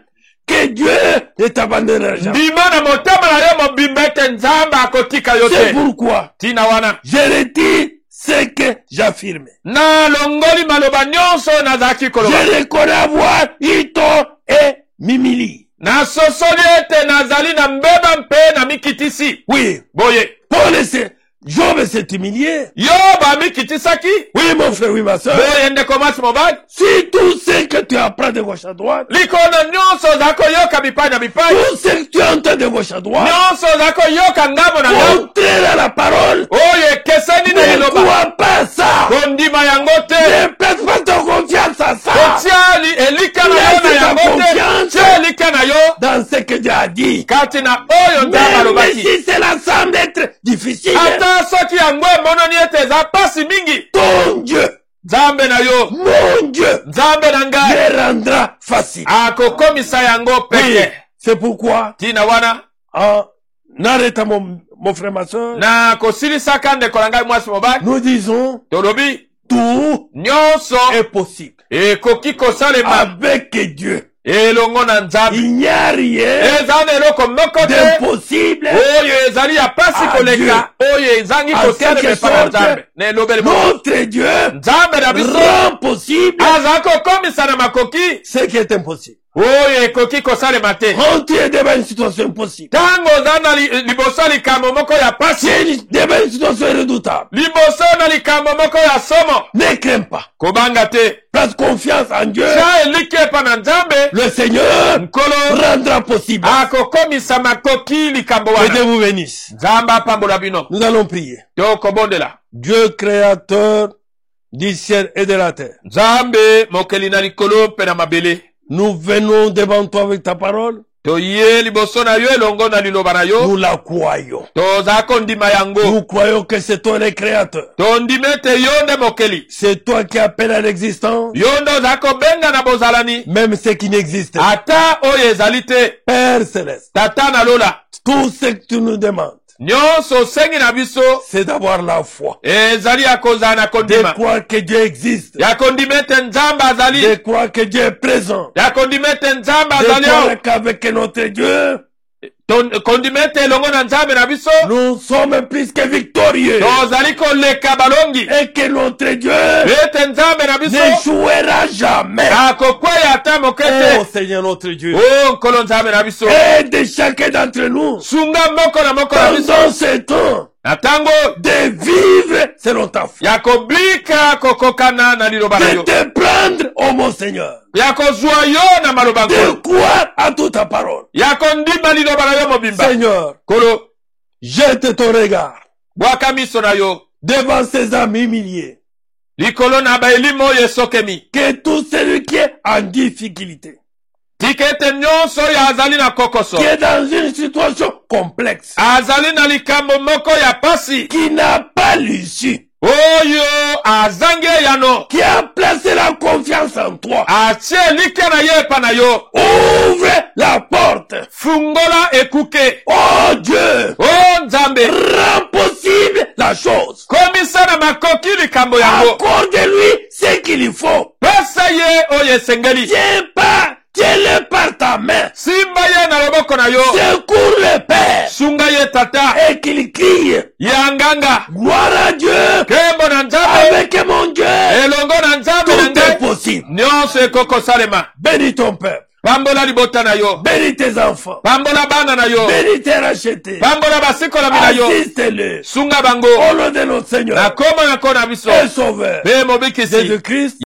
que Dieu ne t'abandonnera jamais.
Ndima na motema na yo mobimba ete nzambe akotika yo
C'est
te.
pourquoi
Tina wana.
je retire ce que j'affirme.
Nalongoli maloba nyonso nazalaki koloba.
Je reconnais avoir Ito et Mimili.
Nasosoli ete nazali na mbeba mpe na mikitisi.
Oui,
Boye.
Paul et Job s'est humilié.
Yo ba mikitisaki.
Oui, mon frère, oui, ma soeur.
Boye ndekomasi mobali.
Si tout ce que tu apprends de gauche à droite,
Likona nyonso zako yoka bipai na bipai.
tout ce que tu entends de gauche à droite,
Nyonso zako yoka ngambo na ngambo.
contraire à la parole,
Oyo ekeseni na
ne
liloba.
crois pas ça.
Kondima yango te.
Ne place pas ton confiance à ça.
Kotia elika na yo na yango te. Tia elika na yo.
Dans ce que Dieu a dit.
Kati na oyo nzambe
Même
alobaki.
si cela semble être difficile,
Ata soki yango emonani ete eza pasi mingi.
ton Dieu,
Nzambe na yo.
mon Dieu,
Nzambe na ngai.
le rendra facile.
Akokomisa yango
Oui,
peke.
c'est pourquoi,
Tina wana.
en arrêtant mon frère, ma soeur,
Na kosilisaka ndeko na ngai mwasi mobali.
nous disons
Tolobi.
tout
Nyonso.
est possible.
Ekoki kosalema.
Avec Dieu,
Elongo na nzambe.
il n'y a rien
Eza na eloko moko te.
d'impossible.
Oyo ezali ya pasi koleka. Oyo ezangi kosalema epa na nzambe. Na elobeli moko.
Notre Dieu
Nzambe na biso.
rend possible
Aza kokomisa na makoki.
ce qui est impossible.
Oyo ekoki kosalema te.
Quand tu es devant une situation impossible,
Tango oza na liboso ya likambo moko ya pasi.
tu es devant une situation redoutable,
Liboso na likambo moko ya somo.
ne crains pas.
Kobanga te.
Place confiance en Dieu.
Tia eliki epa na nzambe.
Le Seigneur
Nkolo
rendra possible.
akokomisa makoki likambo
Que Dieu
wana.
vous bénisse.
Nzambe apambola bino.
Nous allons prier.
Tokobondela.
Dieu créateur du ciel et de la terre.
Nzambe mokeli na likolo mpe na mabele.
Nous venons devant toi avec ta parole.
Toye liboso na yo elongo na liloba na yo.
Nous la croyons.
Toza kondima yango.
Nous croyons que c'est toi le créateur.
Tondima ete yo nde mokeli.
C'est toi qui appelles à l'existence,
Yo nde oza kobenga na bozalani.
même ce qui n'existe pas.
Ata oyo ezali te.
Père céleste,
Tata na lola.
tout ce que tu nous demandes,
Nyonso osengi na biso.
c'est d'avoir la foi.
Ezali ya kozala na
De
kondima.
croire que Dieu existe.
Ya kondima ete nzambe azali.
De croire que Dieu est présent.
Ya kondima ete nzambe
De
azali awo.
croire qu'avec notre Dieu,
Kondima ete elongo na nzambe na biso.
nous sommes plus que victorieux.
Tozali koleka balongi.
Et que notre Dieu
Ete nzambe na biso.
n'échouera jamais.
Akokweya ata moke
Oh
te.
Seigneur notre Dieu,
Oh nkolo nzambe na biso.
aide chacun d'entre nous
Sunga moko na moko na biso.
pendant ce temps
Na tango
de vivre selon ta foi.
ya koblika kokokana na liloba na
De
yo.
te prendre, oh mon Seigneur.
Ya kozwa yo na maloba
De
nkolo.
croire à toute ta parole.
Ya kondima liloba na yo mobimba.
Seigneur,
Kolo
jette ton regard
bwaka miso na yo.
devant ces amis humiliés.
Likolo na baelimo oyo esokemi.
Que tout celui qui est en difficulté,
Tika ete nyonso oyo azali na kokoso.
qui est dans une situation complexe,
Azali na likambo moko ya pasi.
qui n'a pas l'issue,
Oyo azangi eyano.
qui a placé la confiance confiance en toi.
atie like na ye epa na yo.
Ouvre la porte.
Fungola ekuke.
Oh Dieu,
O Nzambe,
rends possible la chose.
komisa na makoki likambo yango.
Accorde-lui ce qu'il faut.
Pesa ye oyo esengeli.
Tiens-le par ta main.
Simba ye na loboko na yo.
Secours le Père.
Sunga ye tata.
Et qu'il crie.
Yanganga.
Gloire à Dieu.
Kembo na Nzambe.
Avec mon Dieu.
Elongo na Nzambe na
Tout est
ngai.
possible.
Nyonso ekoko salema.
Bénis ton peuple.
Pambola libota na yo.
Bénis tes enfants.
Pambola bana na yo.
Bénis tes rachetés.
Pambola basikola mina yo.
Assiste-le.
Sunga bango.
Au nom de notre Seigneur
Na koma na kona biso.
et Sauveur
Be mobikisi.
Jésus-Christ.